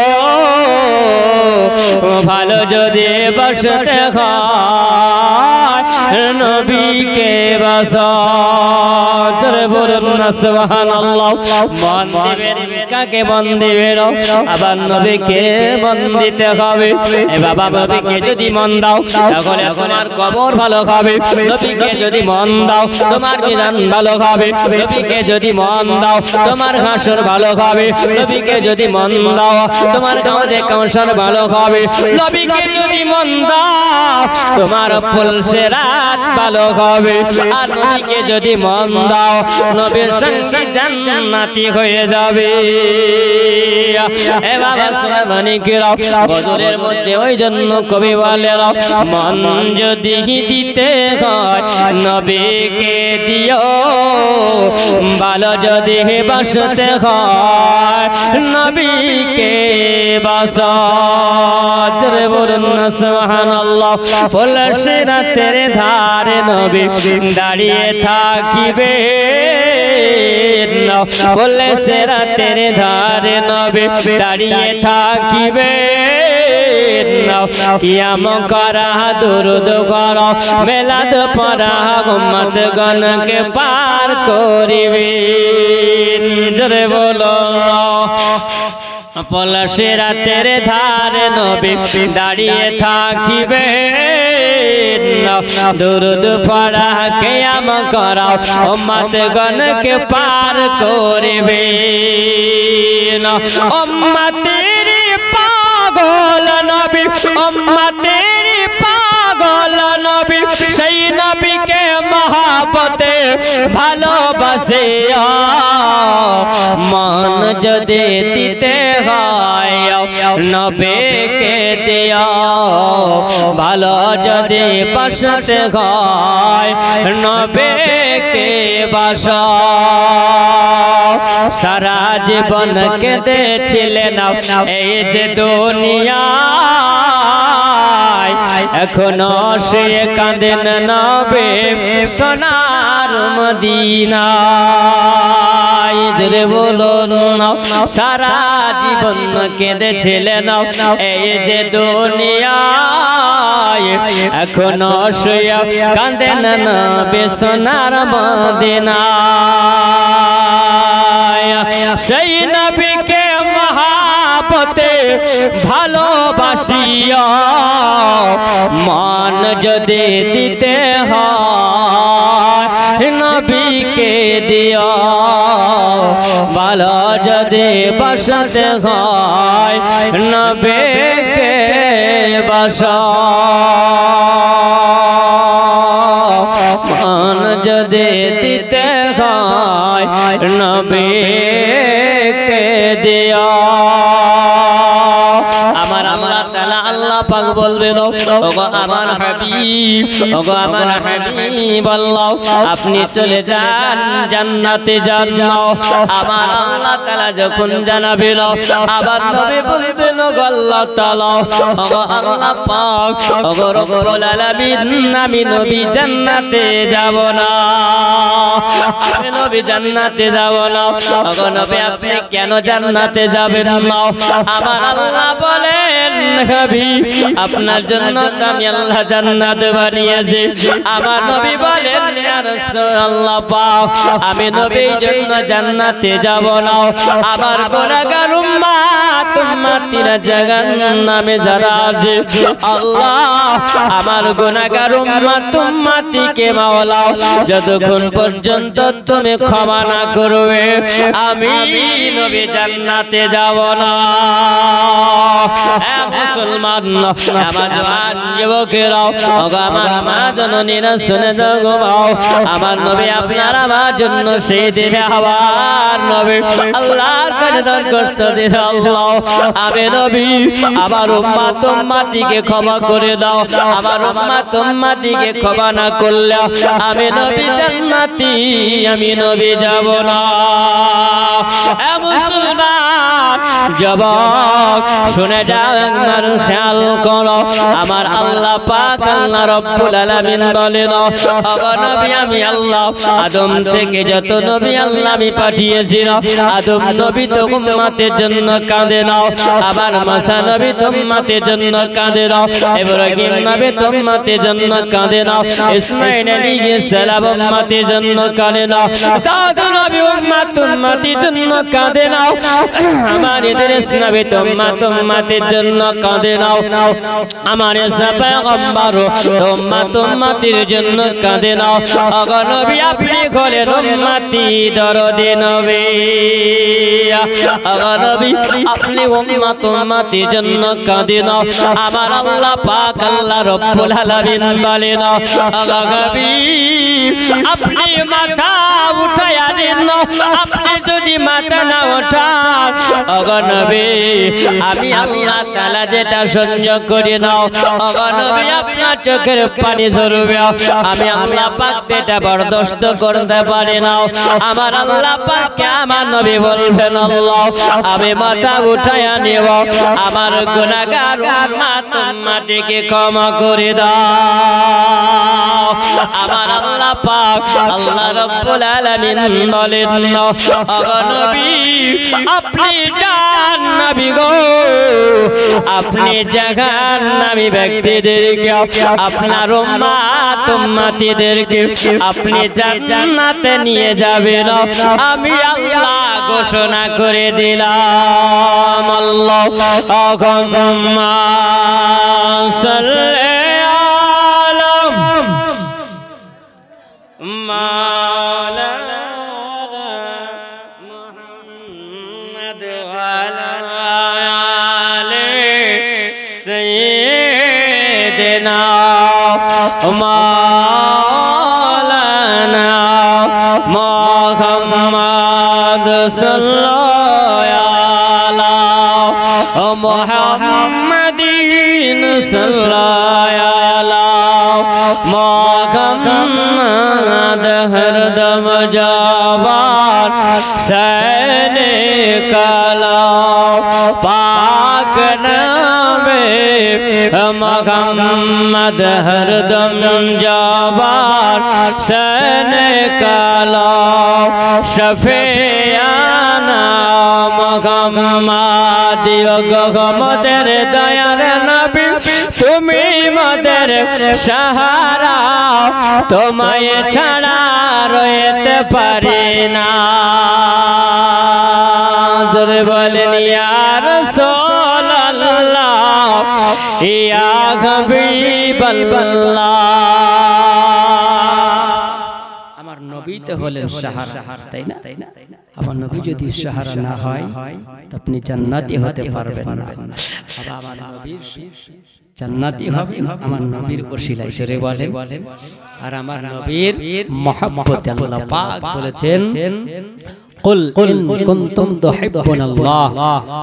ভালো যদি বসতে হয় নবীকে বাসো জোরে বলুন না সুবহানাল্লাহ মন দিবেন কাকে মন দিবেন আবার নবীকে মন দিতে হবে এ বাবা নবীকে যদি মন দাও তাহলে তোমার কবর ভালো হবে নবীকে যদি মন দাও তোমার মিজান ভালো হবে নবীকে যদি মন দাও তোমার হাসর ভালো হবে নবীকে যদি মন দাও তোমার কাঁধে কাউসার ভালো হবে নবীকে যদি মন দাও তোমার ফুলসিরাত ভালো হবে আর নবীকে যদি মন দাও নবীর সঙ্গে জান্নাতি হয়ে যাবে এ বাবা সুনামানি কিরাম গজলের মধ্যে ওই জন্য কবি বলেন মন যদি দিতে হয় নবীকে দিও ভালো যদি বাসতে হয় নবীকে বাসো জোরে বলুন না সুবহানাল্লাহ ফুলসিরাতের ধারে নবী দাঁড়িয়ে থাকিবে ফুলসিরাতের ধারে নবী দাঁড়িয়ে থাকিবে কিয়াম করা দুরুদ করা মিলাদ পড়া উম্মত গণকে পার করিবে জোরে বলো ফুলসিরাতের ধারে নবী দাঁড়িয়ে থাকিবে দুরুদ পড়া কিয়াম করা উম্মত গণকে পার করিবে উম্মতের পাগল নবী উম্মতের পাগল নবী সেই নবীকে মহব্বতে ভালোবাসে মন যদি দিতে হয় নবীকে দিও ভালো যদি বাসতে হয় নবীকে বাসো সারা জীবন কেঁদেছিলেন এই যে দুনিয়া এখনো সে কাঁদেন নবী সোনার মদিনায় জোরে বলুন সারা জীবন কেঁদেছিলেন এই যে দুনিয়ায় এখনো সে কাঁদেন নবী সোনার মদিনায় সেই নবীকে মহাপতে ভালোবাসিয়া মান যদি দিতে হয় নবীকে দিও ভালো যদি বাসতে হয় নবীকে বাসা মান যদি দিতে হয় নবীকে দিও আমার আল্লাহ তাআলা আল্লাহ পাক বলবেন ওগো আমার হাবিব ওগো আমার হাবিব আল্লাহ আপনি চলে যান জান্নাতে যান আমার আল্লাহ তাআলা যখন জানাবেন আবার নবী বলবেন ওগো আল্লাহ তাআলা ওগো আল্লাহ পাক ওগো রব্বুল আলামিন আমি নবী জান্নাতে যাব না আমি নবী জান্নাতে যাব না ওগো নবী আপনি কেন জান্নাতে যাবেন না আমার আল্লাহ বলেন হাবিব আপনার জন্য তো আমি আল্লাহ জান্নাত বানিয়েছি আমার নবী বলেন ইয়া রাসূলুল্লাহ পাক আমি নবীর জন্য জান্নাতে যাব না আমার গুনাহগার উম্মত উম্মতিরা জাহান্নামে যারা আছে আল্লাহ আমার গুনাহগার উম্মত উম্মতিকে মাওলা যতক্ষণ পর্যন্ত তুমি ক্ষমা না করবে আমি নবী জান্নাতে যাব না মুসলমান আমার জওয়ান যুবকেরা ওগো আমার মা জননীরা শুনে যাও আমার নবী আপনার আমার জন্য সেই দিনে হওয়ার নবী আল্লাহর কাছে দরখাস্ত দিন আল্লাহ আমি নবী আমার উম্মত উম্মতিকে ক্ষমা করে দাও আমার উম্মত উম্মতিকে ক্ষমা না করলে আমি নবী জান্নাতি আমি নবী যাব না মুসলমান যুবক শুনে যাও একবার খেয়াল করো আমার আল্লাহ পাক আল্লাহ রব্বুল আলামিন বলেন ওগো নবী আমি আল্লাহ আদম থেকে যত নবী আল্লাহ আমি পাঠিয়েছি আদম নবী তো উম্মতের জন্য কাঁদে নাও আবার মুসা নবী তো উম্মতের জন্য কাঁদে নাও ইব্রাহিম নবী তো উম্মতের জন্য কাঁদে নাও ইসমাঈল আলাইহিস সালাম উম্মতের জন্য কাঁদে নাও দাউদ নবী উম্মতের জন্য কাঁদে নাও আমার ইদ্রিস নবী তো উম্মতের জন্য কাঁদে নাও আমার ঈসা পয়গম্বর উম্মতের জন্য কাঁদে নাও ওগো নবী আপনি হলেন উম্মতি দরদি নবী ওগো নবী আপনি উম্মতের জন্য কাঁদে নাও আমার আল্লাহ পাক আল্লাহ রব্বুল আলামিন বলেন ওগো নবী আপনি মাথা উঠায়া দিন আপনি যদি মাথা না ওঠান ওগো নবী আমি আল্লাহ তাআলা যেটা সহ্য করি নাও ওগো নবী আপনার চোখের পানি ঝরবে আমি আল্লাহ পাক যেটা বরদাস্ত করতে পারি না আমার আল্লাহ পাক আমার নবী বলবেন আল্লাহ আমি মাথা উঠায়া নেব আমার গুনাহগার উম্মত উম্মতিকে ক্ষমা করে দাও আমার আল্লাহ পাক আল্লাহ রব্বুল আলামিন বলেন ওগো নবী আপনি যান নবী গো আপনি জাহান্নামী ব্যক্তিদেরকে আপনার উম্মত উম্মতিদেরকে আপনি জান্নাতে নিয়ে যাবেন আমি আল্লাহ ঘোষণা করে দিলাম আল্লাহুম্মা সাল্লি আলা মাওলানা মুহাম্মদ ওয়া আলা আলি সাইয়্যিদিনা মাওলানা মুহাম্মদ সাল্লাল্লাহু আলা মুহাম্মাদিন সাল্লাল্লাহু আলা মুহাম্মদ হরদম জবান সैने কালা পাক নামে মুহাম্মদ হরদম জবান সैने কালা শফিয়ানা মুহাম্মদ গো মোদের দয়ার নবী তুমি মোদের সাহারা তোমায় ছাড়া রইতে পারি না জোরে বলেন ইয়া রাসূলুল্লাহ ইয়া হাবিবাল্লাহ আমার নবী তো হলেন সাহারা তাই না আমার নবী যদি সাহারা না হয় তো আপনি জান্নাতি হতে পারবেন না আমার নবীর জান্নাতি হবে আমার নবীর ওসিলায় জোরে বলেন আর আমার নবীর মহব্বতে আল্লাহ পাক বলেছেন قل إن كنتم تحبون الله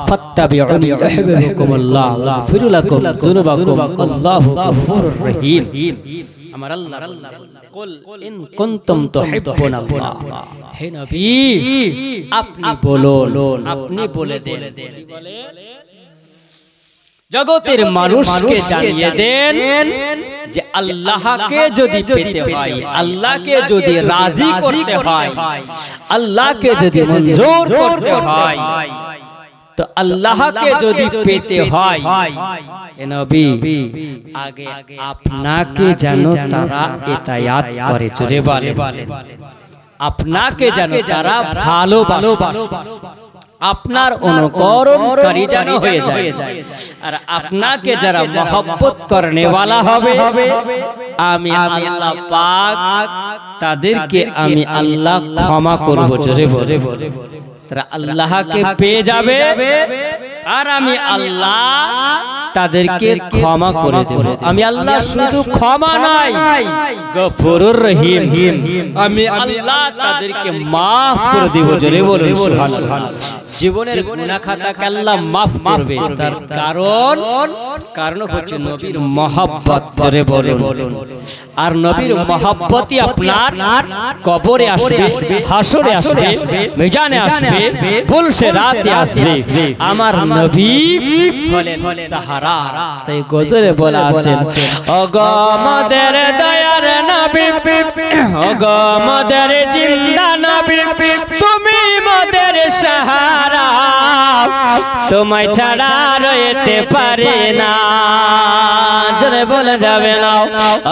فاتبعوني يحببكم الله ويغفر لكم ذنوبكم الله غفور رحيم আমার আল্লাহ قل إن كنتم تحبون الله হে নবী আপনি বলুন আপনি বলে দেন জগতের মানুষকে জানিয়ে দেন যে আল্লাহকে যদি পেতে হয় আল্লাহকে যদি রাজি করতে হয় আল্লাহকে যদি মঞ্জুর করতে হয় তো আল্লাহকে যদি পেতে হয় হে নবী আগে আপনাকে যেন তারা ইতায়াত করে জোরে বলেন আপনাকে যেন তারা ভালোবাসে আপনার অনুকরণকারী যেন হয়ে যায় আর আপনাকে যারা মহব্বত করনে ওয়ালা হবে আমি আল্লাহ পাক তাদেরকে আমি আল্লাহ ক্ষমা করব জোরে বলে তারা আল্লাহকে পেয়ে যাবে আর আমি আল্লাহ তাদেরকে ক্ষমা করে দেব আমি আল্লাহ শুধু ক্ষমা নয় গফুরুর রহিম আমি আল্লাহ তাদেরকে maaf করে দেব জোরে বলুন সুবহানাল্লাহ জীবনের গুনাহ খাতাকে আল্লাহ maaf করবে তার কারণ হচ্ছে নবীর মহব্বত জোরে বলুন আর নবীর মহব্বতই আপনার কবরে আসবে হাসরে আসবে মিজানে আসবে পুলসে রাতে আসবে আমার নবী হলেন সাহারা তাই গজলে বলা আছে ওগো আমাদের দয়ার নবী ওগো আমাদের জিন্দা নবী তুমি আমাদের সাহারা তোমায় ছাড়া রইতে পারি না জোরে বলে যাবে না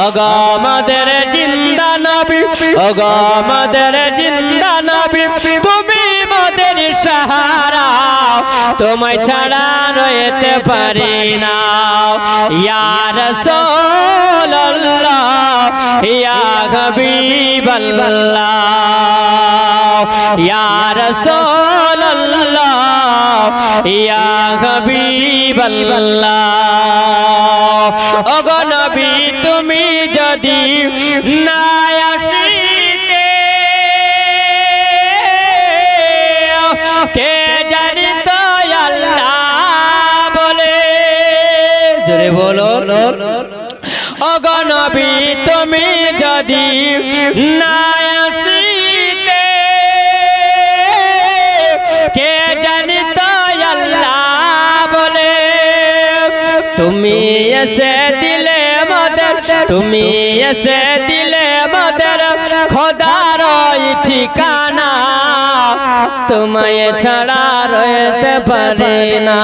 ওগো আমাদের জিন্দা নবী ওগো আমাদের জিন্দা নবী তুমি আমাদের সাহারা তোমায় ছাড়া রইতে পারি না ইয়া রাসূলুল্লাহ ইয়া হাবিবাল্লাহ ইয়া রাসূলুল্লাহ ইয়া হাবিবাল্লাহ ওগো নবী তুমি যদি না আসিতে কে জানি তো আল্লাহ বলে জোরে বলো ওগো নবী তুমি যদি না আসিতে কে জানি তো আল্লাহ বলে তুমি এসে দিলে মদর তুমি এসে দিলে মদর খোদার ঠিকানা তোমায় ছাড়া রইতে পারি না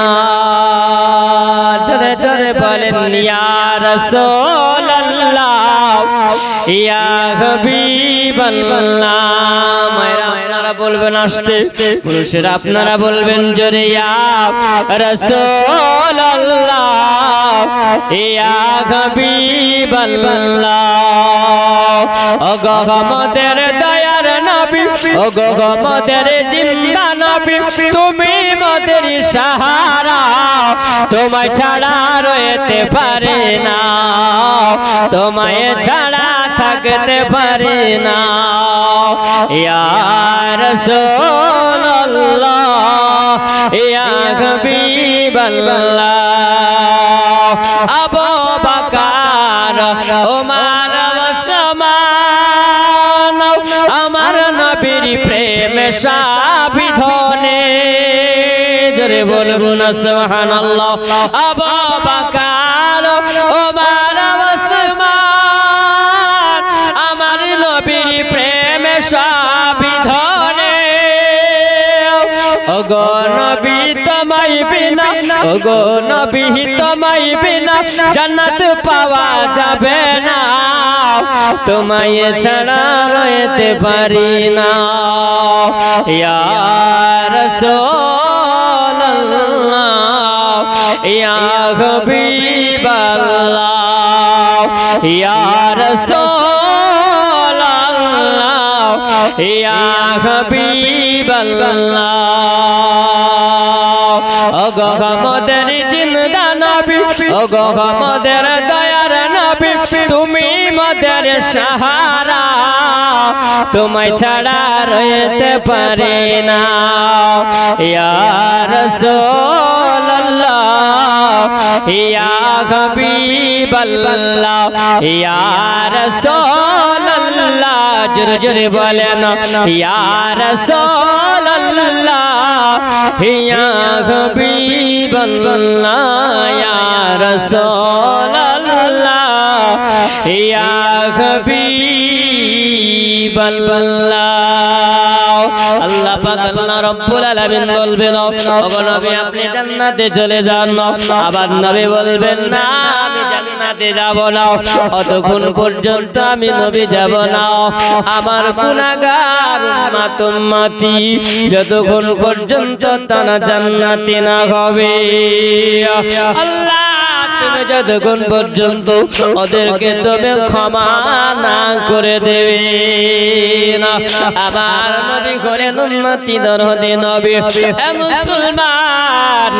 জোরে জোরে বলেন ইয়া রাসূলুল্লাহ ইয়া হাবিবাল্লাহ মায়েরা আপনারা বলবেন আসতে পুরুষেরা আপনারা বলবেন জোরে ইয়া রাসূলুল্লাহ ইয়া হাবিবাল্লাহ ওগো আমাদের দয়ার নবী ওগো আমাদের জিন্দা নবী তুমি আমাদের সাহারা তোমায় ছাড়া রইতে পারি না তোমায় ছাড়া থাকতে পারি না ইয়া রাসূলুল্লাহ ইয়া হাবিবাল্লাহ আবু বকর ওমর ওসমান আমার নবীর প্রেম সাবিধনে জোরে বলুন সুবহানাল্লাহ আবু বকর ওমর ওসমান আমার নবীর প্রেম সাবিধনে ওগো নবী তোমায় বিনা ওগো নবী তোমায় বিনা জান্নাত পাওয়া যাবে না তোমায় ছাড়া রইতে পারি না ইয়া রাসূলুল্লাহ ইয়া হাবিবাল্লাহ ইয়া রাসূলুল্লাহ ইয়া হাবিবাল্লাহ ওগো আমাদের জিন্দা নবী ওগো আমাদের দয়ার নবী তুমি আমাদের সাহারা তোমায় ছাড়া রইতে পারি না ইয়া রাসূলুল্লাহ ইয়া হাবিবাল্লাহ ইয়া রাসূলুল্লাহ জোরে জোরে বলেন ইয়া রাসূলুল্লাহ ইয়া হাবিবাল্লাহ ইয়া রাসূলুল্লাহ ইয়া হাবিবাল্লাহ আল্লাহ পাক আল্লাহ রাব্বুল আলামিন বলবেন ওগো নবী আপনি জান্নাতে চলে যান আবার নবী বলবেন না আমি জান্নাতে যাব না অতক্ষণ পর্যন্ত আমি নবী যাব না আমার গুনাহগার উম্মত উম্মতি যতক্ষণ পর্যন্ত তারা জান্নাতে না হবে আল্লাহ তুমি যতক্ষণ পর্যন্ত ওদেরকে তুমি ক্ষমা না করে দেবে না আমার নবী করেন উম্মতি দরদে নবী এ মুসলমান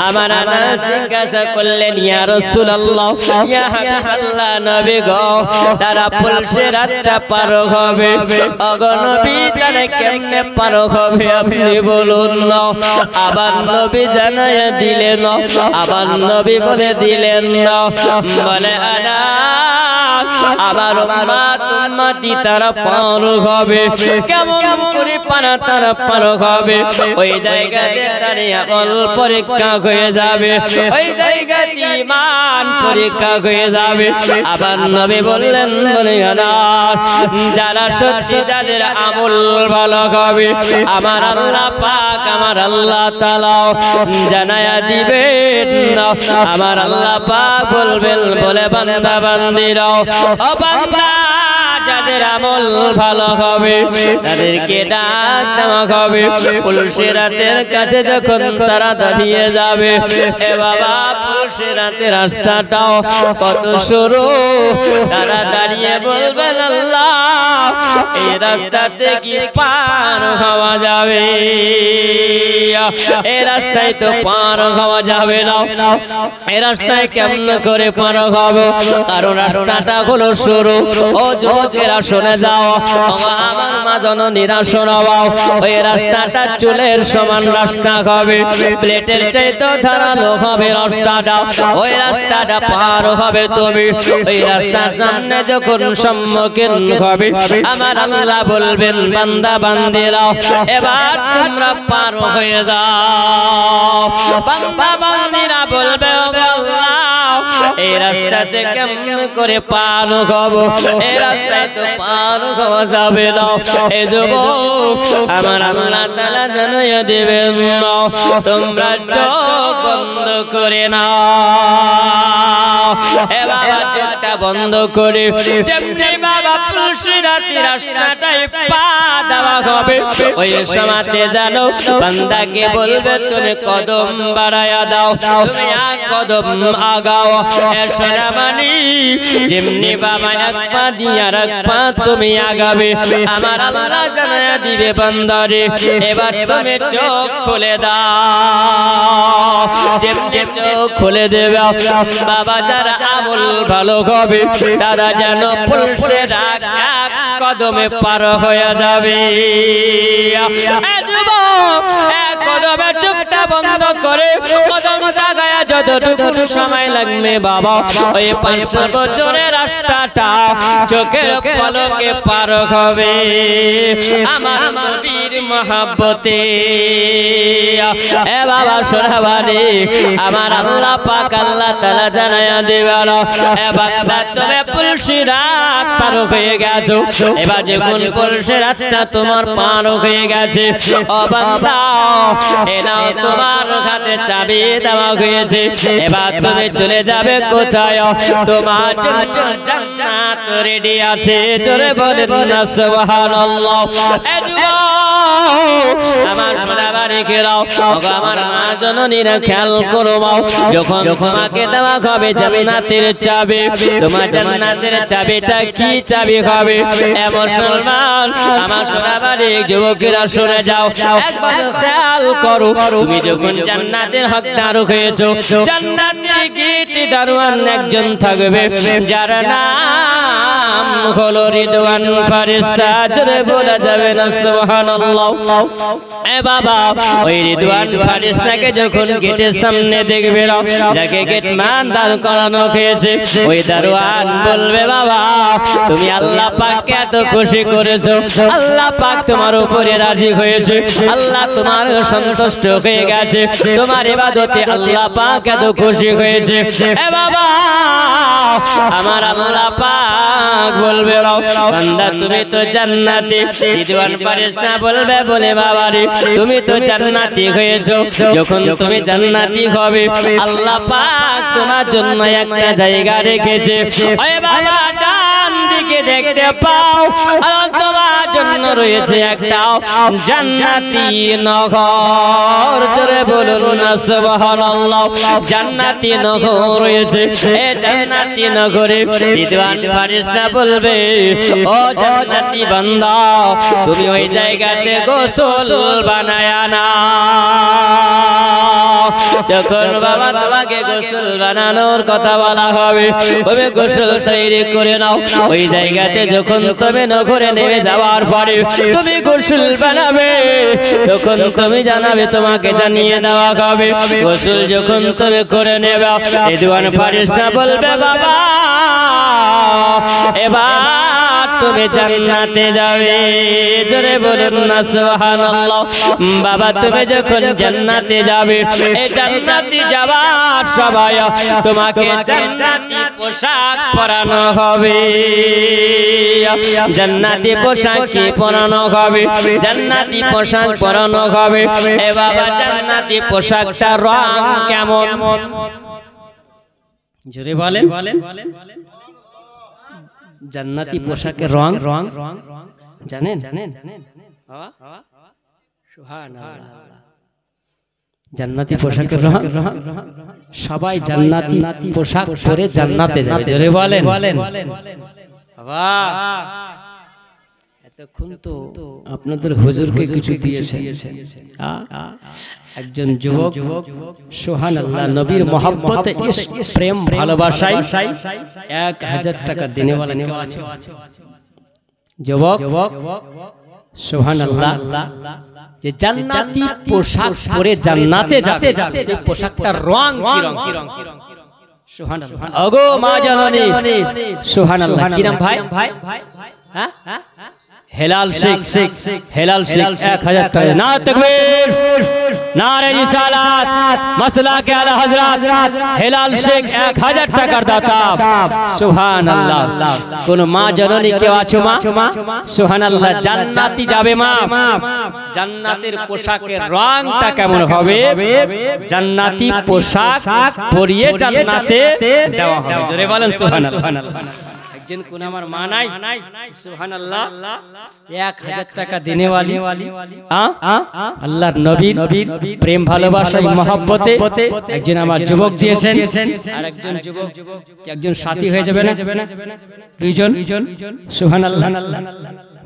আমার আনাস জিজ্ঞাসা করলেন ইয়া রাসূলুল্লাহ ইয়া হাবিবাল্লাহ নবী গো তারা পুলসে রাতটা পার হবে ওগো নবী তারা কেমনে পার হবে আপনি বলুন না আবার নবী জানায়া দিলেন আবার নবী বলে দিলেন না বলে আনাস আবার উম্মত উম্মতি তারা পার হবে কেমন করে তারা পার হবে ওই জায়গাতে তার আমল পরীক্ষা হয়ে যাবে ওই জায়গাতে ঈমান পরীক্ষা হয়ে যাবে আবার নবী বললেন বলে আনাস যারা সত্যি যাদের আমল ভালো হবে আমার আল্লাহ পাক আমার আল্লাহ তাআলা জানায়া দিবেন আমার আল্লাহ পাক বলবেন বলে বান্দা বান্দিরা ও বান্দা যাদের আমল ভালো হবে তাদেরকে ডাক দেওয়া হবে পুলসিরাতের কাছে যখন তারা দাঁড়িয়ে যাবে এ বাবা পুলসিরাতের রাস্তাটাও কত সরু তারা দাঁড়িয়ে বলবেন আল্লাহ এই রাস্তাতে কি পার হওয়া যাবে এই রাস্তায় তো পার হওয়া যাবে না এই রাস্তায় কেমন করে পার হবে কারণ রাস্তাটা হলো সরু ও যুবকেরা শুনে যাও আমার মা জননীরা শোনাও ওই রাস্তাটা চুলের সমান রাস্তা হবে প্লেটের চাইতে ধারালো হবে রাস্তাটা ওই রাস্তাটা পার হবে তুমি ওই রাস্তার সামনে যখন সম্মুখীন হবে আমার আল্লাহ বলবেন বান্দা বান্দিরা এবার তোমরা পার হয়ে যাও বান্দা বান্দিরা বলবে ও আল্লাহ এই রাস্তাতে কেমন করে পার হব এই রাস্তায় তো পার হওয়া যাবে না এই যুবক আমার আল্লাহ তাআলা জানিয়ে দেবেন তোমরা চোখ বন্ধ করে নাও এ বাবা চোখটা বন্ধ করে যেমনি বাবা পুলসিরাতি রাস্তাটায় পা দেওয়া হবে ওই সময়তে জানো বান্দাকে বলবে তুমি কদম বাড়ায়া দাও তুমি এক কদম আগাও এসনা মানি যেমনি বাবা এক পা দিয়ে আর এক পা তুমি আগাবে আমার আল্লাহ জানায়া দিবে বান্দারে এবার তুমি চোখ খুলে দাও যেমনি চোখ খুলে দেবে বাবা যারা আমল ভালো হবে তারা যেন পুলসের এক কদমে পার হয়ে যাবে এক কদমে চোখটা বন্ধ করে কদমটা গায়া যতটুকু সময় লাগবে বাবা ওই 500 বছরের রাস্তাটা চোখের পলকে পার হবে আমার নবীর মহব্বতে এ বাবা শোনাবারে আমার আল্লাহ পাক আল্লাহ তাআলা জানায়া দেবেন এ বান্দা তুমি পুলসিরাত পার হয়ে গেছো এবার যখন পরশে রাতটা তোমার পার হয়ে গেছে ও বান্দা এনাও তোমার হাতে চাবি দেওয়া হয়েছে এবার তুমি চলে যাবে কোথায় তোমার জন্য জান্নাত রেডি আছে জোরে বলেন না সুবহানাল্লাহ এ যুবক আমার সোনাবাড়ি খেলাও আমার মা জননীরা খেয়াল করো যখন তোমাকে দেওয়া হবে জান্নাতের চাবি তোমার জান্নাতের চাবিটা কি চাবি হবে এ মুসলমান আমার সোনাবাড়ি যুবকেরা শুনে যাও একবার খেয়াল করো তুমি যখন জান্নাতের হকদার হয়েছো জান্নাতের গেট দারোয়ান একজন থাকবে যার নাম হলো রিদওয়ান ফেরেশতা জোরে বলা যাবে না সুবহানাল্লাহ এ বাবা ওই রিদওয়ান ফেরেশতাকে যখন গেটের সামনে দেখবে যাকে গেট মান দান করানো হয়েছে ওই দারোয়ান বলবে বাবা তুমি আল্লাহ পাককে এত খুশি করেছো আল্লাহ পাক তোমার উপরে রাজি হয়েছে আল্লাহ তোমার সন্তুষ্ট হয়ে গেছে তোমার ইবাদতে আল্লাহ পাক এত খুশি হয়েছে এ বাবা আমার আল্লাহ পাক বলবে বান্দা তুমি তো জান্নাতি রিদওয়ান ফেরেশতা বলবে বলে বাবা রে তুমি তো জান্নাতি হয়েছো যখন তুমি জান্নাতি হবে আল্লাহ পাক তোমার জন্য একটা জায়গা রেখেছে ওই বাবা ডান দিকে দেখতে পাও আর তোমার জন্য রয়েছে একটা জান্নাতি নগর জোরে বলুন না সুবহানাল্লাহ জান্নাতি নগর রয়েছে এই জান্নাতি নগরে রিদওয়ান ফেরেশতা বলবে ও জান্নাতি বান্দা তুমি ওই জায়গাতে গোসল বানায় না যখন বাবা তোমাকে গোসল বানানোর কথা বলা হবে তুমি গোসল তৈরি করে নাও ওই জায়গাতে যখন তুমি নগরে নেমে যাওয়ার পরে তুমি গোসল বানাবে যখন তুমি জানাবে তোমাকে জানিয়ে দেওয়া হবে গোসল যখন তুমি করে নেবে রিদওয়ান ফেরেশতা বলবে বাবা এবার তুমি জান্নাতে যাবে জোরে বলুন না সুবহানাল্লাহ বাবা তুমি যখন জান্নাতে যাবে এই জান্নাতে যাওয়ার সময় তোমাকে জান্নাতি পোশাক পরানো হবে জান্নাতি পোশাক কি পরানো হবে জান্নাতি পোশাক পরানো হবে এ বাবা জান্নাতি পোশাকটা রং কেমন জোরে বলেন জান্নাতি পোশাকের রং জানেন বাবা সুবহানাল্লাহ জান্নাতি পোশাকের রং সবাই জান্নাতি পোশাক পরে জান্নাতে যাবে জোরে বলেন বাবা এতক্ষণ তো আপনাদের হুজুরকে কিছু দিয়েছেন একজন যুবক সুবহানাল্লাহ নবীর মহব্বতে ইশক প্রেম ভালোবাসায় 1000 টাকা দেনেওয়ালা কেউ আছে যুবক সুবহানাল্লাহ যে জান্নাতি পোশাক পরে জান্নাতে যাবে সেই পোশাকটার রং কি রং সুবহানাল্লাহ ওগো মা জননী সুবহানাল্লাহ কি নাম ভাই হ্যাঁ হেলাল শেখ 1000 টাকা না তাকবীর নারে রিসালাত মাসলাকে আলা হযরত হেলাল শেখ 1000 টাকার দাতা সুবহানাল্লাহ কোন মা জননী কেউ আছো মা সুবহানাল্লাহ জান্নাতি যাবে মা জান্নাতের পোশাকের রংটা কেমন হবে জান্নাতি পোশাক পরিয়ে জান্নাতে দেওয়া হবে জোরে বলেন সুবহানাল্লাহ একজন কোন আমার মা নাই সুবহানাল্লাহ 1000 টাকা দেনেওয়ালি আল্লাহর নবীর প্রেম ভালোবাসায় মহব্বতে একজন আমার যুবক দিয়েছেন আর একজন যুবক একজন সাথী হয়ে যাবে না দুইজন সুবহানাল্লাহ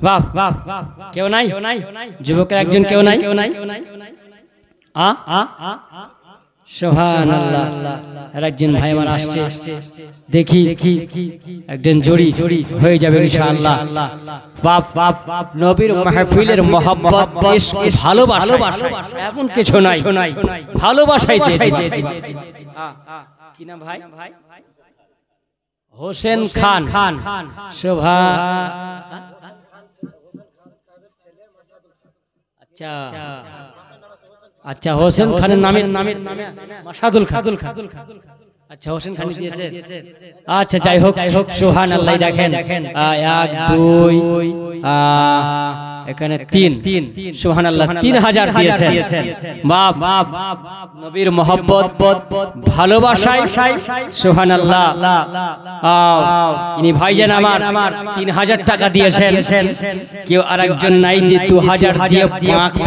বাহ কেউ নাই যুবকের একজন কেউ নাই সুবহানাল্লাহ আর একজন ভাই আমার আসছে দেখি একজন জড়ি হয়ে যাবে ইনশাআল্লাহ বাপ নবীর মাহফিলের মহব্বত ইশক ভালোবাসা এমন কিছু নাই ভালোবাসাই চেয়েছি কি নাম ভাই হোসেন খান শোভা আচ্ছা আচ্ছা হোসেন খানের নামে মাসাদুল খান আচ্ছা হোসেন খানি দিয়েছে। আচ্ছা যাই হোক, সুবহানাল্লাহ। দেখেন 1 2 এখানে 3, সুবহানাল্লাহ 3000 দিয়েছেন। বাপ নবীর মহব্বত ভালোবাসায় সুবহানাল্লাহ তিনি ভাইজান আমার 3000 টাকা দিয়েছেন। কেউ আরেকজন নাই যে 2000 দিয়ে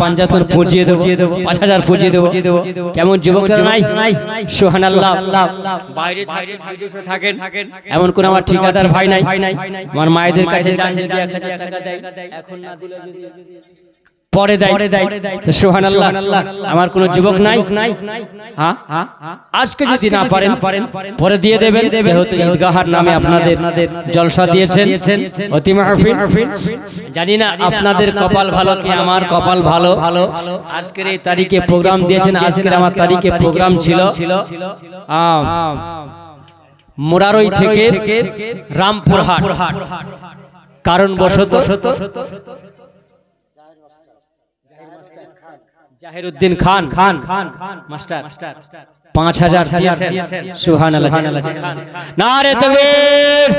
পাঞ্জাতন পৌঁছিয়ে দেবো, 5000 পৌঁছিয়ে দেবো, কেমন যুবকরা নাই? সুবহানাল্লাহ। বাইরে থাকেন, বিদেশে থাকেন, এমন কোন আমার ঠিকাদার ভাই নাই। আমার মায়েদের কাছে যান, যদি 1000 টাকা দেয়, এখন না দিলে পরে দেয়, তো সুবহানাল্লাহ। আমার কোন যুবক নাই? হ্যাঁ, আজকে যদি না পারেন পরে দিয়ে দেবেন, যেহেতু ঈদগাহার নামে আপনাদের জলসা দিয়েছেন, অতি মাহফিল। জানি না আপনাদের কপাল ভালো কি আমার কপাল ভালো, আজকের এই তারিখে প্রোগ্রাম দিয়েছেন। আজকের আমার তারিখে প্রোগ্রাম ছিল মোরারই থেকে রামপুরহাট, কারণবশত জাহিরউদ্দিন খান মাস্টার 5000 দিয়েছেন। সুবহানাল্লাহ। নারে তাকবীর,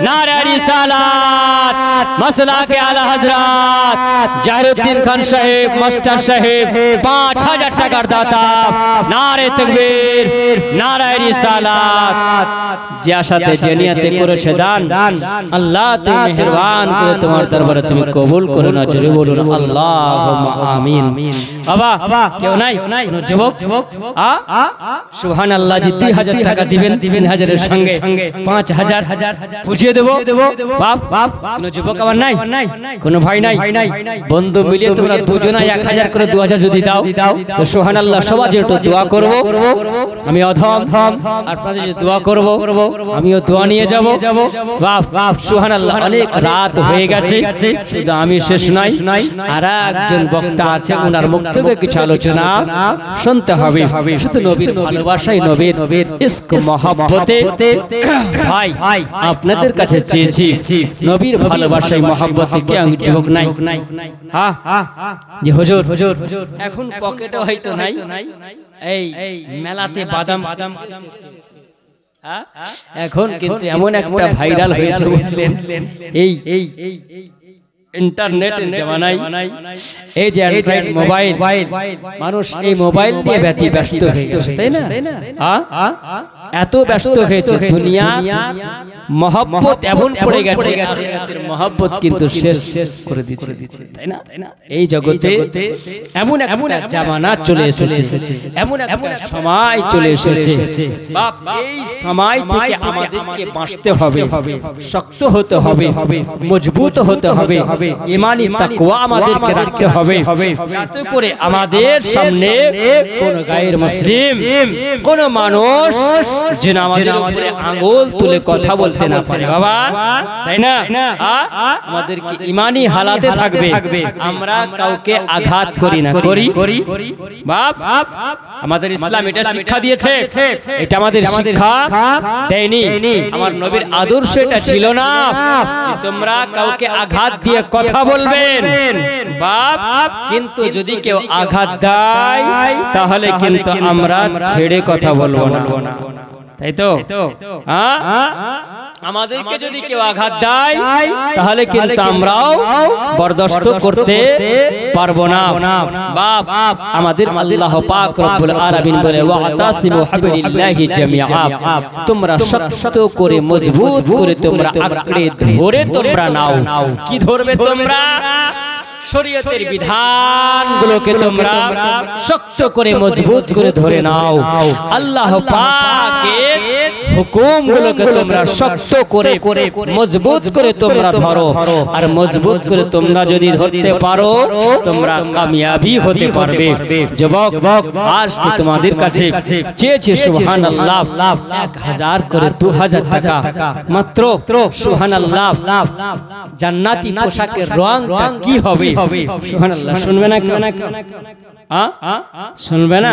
নারে রিসালাত, মাসলাকে আলা হযরত জাহিরউদ্দিন খান সাহেব মাস্টার সাহেব 5000 টাকার দাতা। নারে তাকবীর, নারে রিসালাত। যে আশাতে যে নিয়তে করেছে দান, আল্লাহ তুমি মেহেরবান করে তোমার দরবারে তুমি কবুল করে নাও। জোরে বলুন আল্লাহুম্মা আমিন। বাবা কেউ নাই? কোন যুবক? সুবহানাল্লাহ। জি 2000 টাকা দিবেন, 3000 এর সঙ্গে 5000 বুঝিয়ে দেব। বাপ কোন যুবক আমার নাই? কোন ভাই নাই? বন্ধু মিলিয়ে তোমরা দুজনা 1000 করে 2000 যদি দাও, তো সুবহানাল্লাহ সবাই একটু দোয়া করব। আমি অধম, আপনাদের যে দোয়া করব, আমিও দোয়া নিয়ে যাব। বাপ সুবহানাল্লাহ। অনেক রাত হয়ে গেছে, শুধু আমি শেষ নাই, আর একজন বক্তা আছে, ওনার মুখ থেকে কিছু আলোচনা শুনতে হবে। শুধু নবীর ভালোবাসায়, নবীর ইশক মহব্বতে ভাই আপনাদের কাছে চেয়েছি, নবীর ভালোবাসায় মহব্বতে কে যুবক নাই? হ্যাঁ জি হুজুর, এখন পকেটে হয়তো নাই, এই মেলাতে বাদাম এখন কিন্তু এমন একটা ভাইরাল হয়েছে বুঝলেন, এই ইন্টারনেটের জামানায় এই যে অ্যান্ড্রয়েড মোবাইল, মানুষ এই মোবাইল নিয়ে ব্যস্ত হয়ে গেছে, তাই না? এত ব্যস্ত হয়েছে, দুনিয়া মহব্বত এমন পড়ে গেছে, আখিরাতের মহব্বত কিন্তু শেষ করে দিয়েছে, তাই না? এই জগতে এমন একটা জামানা চলে এসেছে, এমন একটা সময় চলে এসেছে বাপ, এই সময় থেকে আমাদেরকে বাঁচতে হবে, শক্ত হতে হবে, মজবুত হতে হবে, ঈমানি তাকওয়া আমাদেরকে রাখতে হবে, যাতে করে আমাদের সামনে কোন গায়ের মুসলিম, কোন মানুষ যেন আমাদের উপরে আঙ্গুল তুলে কথা বলতে না পারে বাবা, তাই না? আমাদেরকে ঈমানি হালাতে থাকবে, আমরা কাউকে আঘাত করি না, করি বাপ? আমাদের ইসলাম এটা শিক্ষা দিয়েছে, এটা আমাদের শিক্ষা দেয়নি। আমার নবীর আদর্শ এটা ছিল না যে তোমরা কাউকে আঘাত দিয়ে কথা বলবেন বাপ, কিন্তু যদি কেউ আঘাত দেয় তাহলে কিন্তু আমরা ছেড়ে কথা বলবো না, তাই তো? আমাদেরকে যদি কেউ আঘাত দেয় তাহলে কিন্তু আমরাও বরদাস্ত করতে পারবো না বাপ। আমাদের আল্লাহ পাক রব্বুল আলামিন বলে, ওয়াতাসিমু হাবিলিল্লাহি জামিআ, তোমরা শক্ত করে মজবুত করে তোমরা আঁকড়ে ধরে তোমরা নাও। কি ধরবে তোমরা? শরীয়তের বিধানগুলোকে তোমরা শক্ত করে মজবুত করে ধরে নাও, আল্লাহ পাকের হুকুমগুলোকে তোমরা শক্ত করে মজবুত করে তোমরা ধরো, আর মজবুত করে তোমরা যদি ধরতে পারো তোমরা কামিয়াবি হতে পারবে। যুবক, আজকে তোমাদের কাছে চেয়েছে সুবহানাল্লাহ 1000 করে 2000 টাকা মাত্র, সুবহানাল্লাহ জান্নাতি পোশাকের রংটা কি হবে সুবহানাল্লাহ শুনবে না কেউ শুনবে না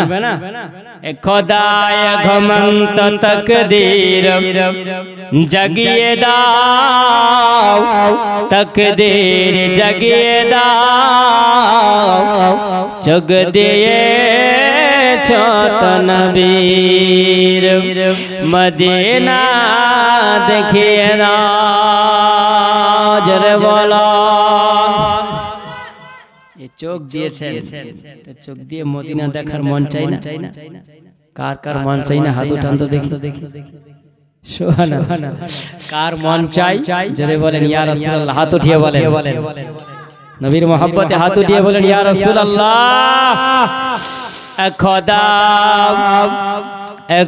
খোদায় ঘমন্ত তকদীর জাগিয়ে দাও তকদীর জাগিয়ে দাও চোখ দিয়ে ছত নবীর মদিনা দেখিয়ে দাও জোরে বলো এই চোখ দিয়েছেন তো চোখ দিয়ে মদিনা দেখার মন চাই না কার কার মন চাই না হাত উঠান তো দেখি সুবহানাল্লাহ কার মন চাই জোরে বলেন ইয়া রাসূলুল্লাহ হাত উঠিয়ে বলেন নবীর মহব্বতে হাত উঠিয়ে বলেন ইয়া রাসূলুল্লাহ খোদা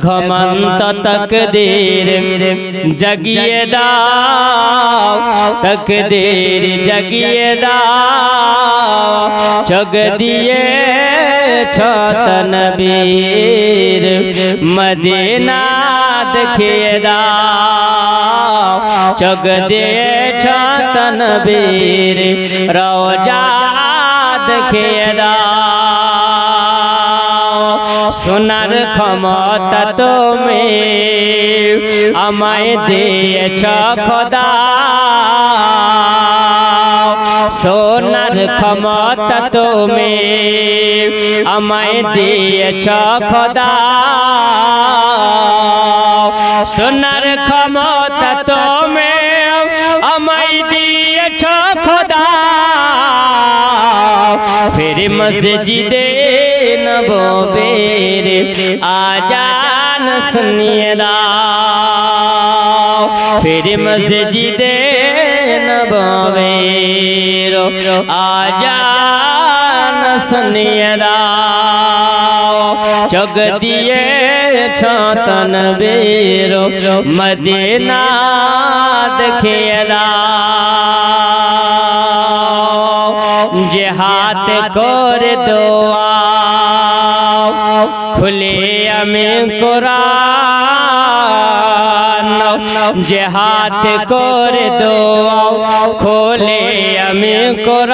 ঘমন্ত তকদীর জাগিয়ে দাও তকদীর জাগিয়ে দাও চোখ দিয়ে ছত নবীর মদিনা দেখিয়ে দাও চোখ দিয়ে ছত নবীর রওজা দেখিয়ে দাও সোনার ক্ষমতা তুমি আমায় দিয়েছ খোদা সোনার ক্ষমতা তুমি আমায় দিয়েছ খোদা সোনার ক্ষমতা তুমি আমায় দিয়েছ খোদা ফির মসজিদে নববীর আজান শুনিয়ে দাও ফির মসজিদে নববীর আজান শুনিয়ে দাও চোখ দিয়ে ছত নবীর মদিনা দেখিয়ে দাও যে হাত করে দোয়া খুলে আমি কোরআন যে হাত করে দোয়া খোলে আমি কোরআন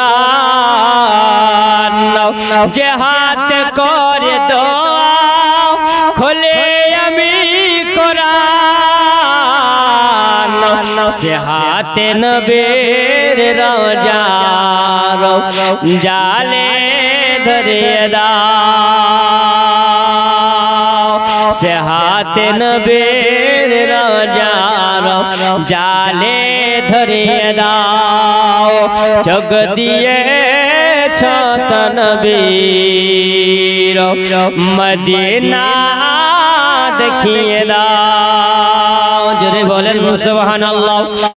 যে হাত করে দোয়া খোলে আমি কোরআন সে হাতে নবীর রওজা জালে ধরিয়ে দাও সে হাতে নবীর রওজা জালে ধরিয়ে দাও চোখ দিয়ে ছত নবীর মদিনা দেখিয়ে দাও জোরে বলেন সুবহানাল্লাহ।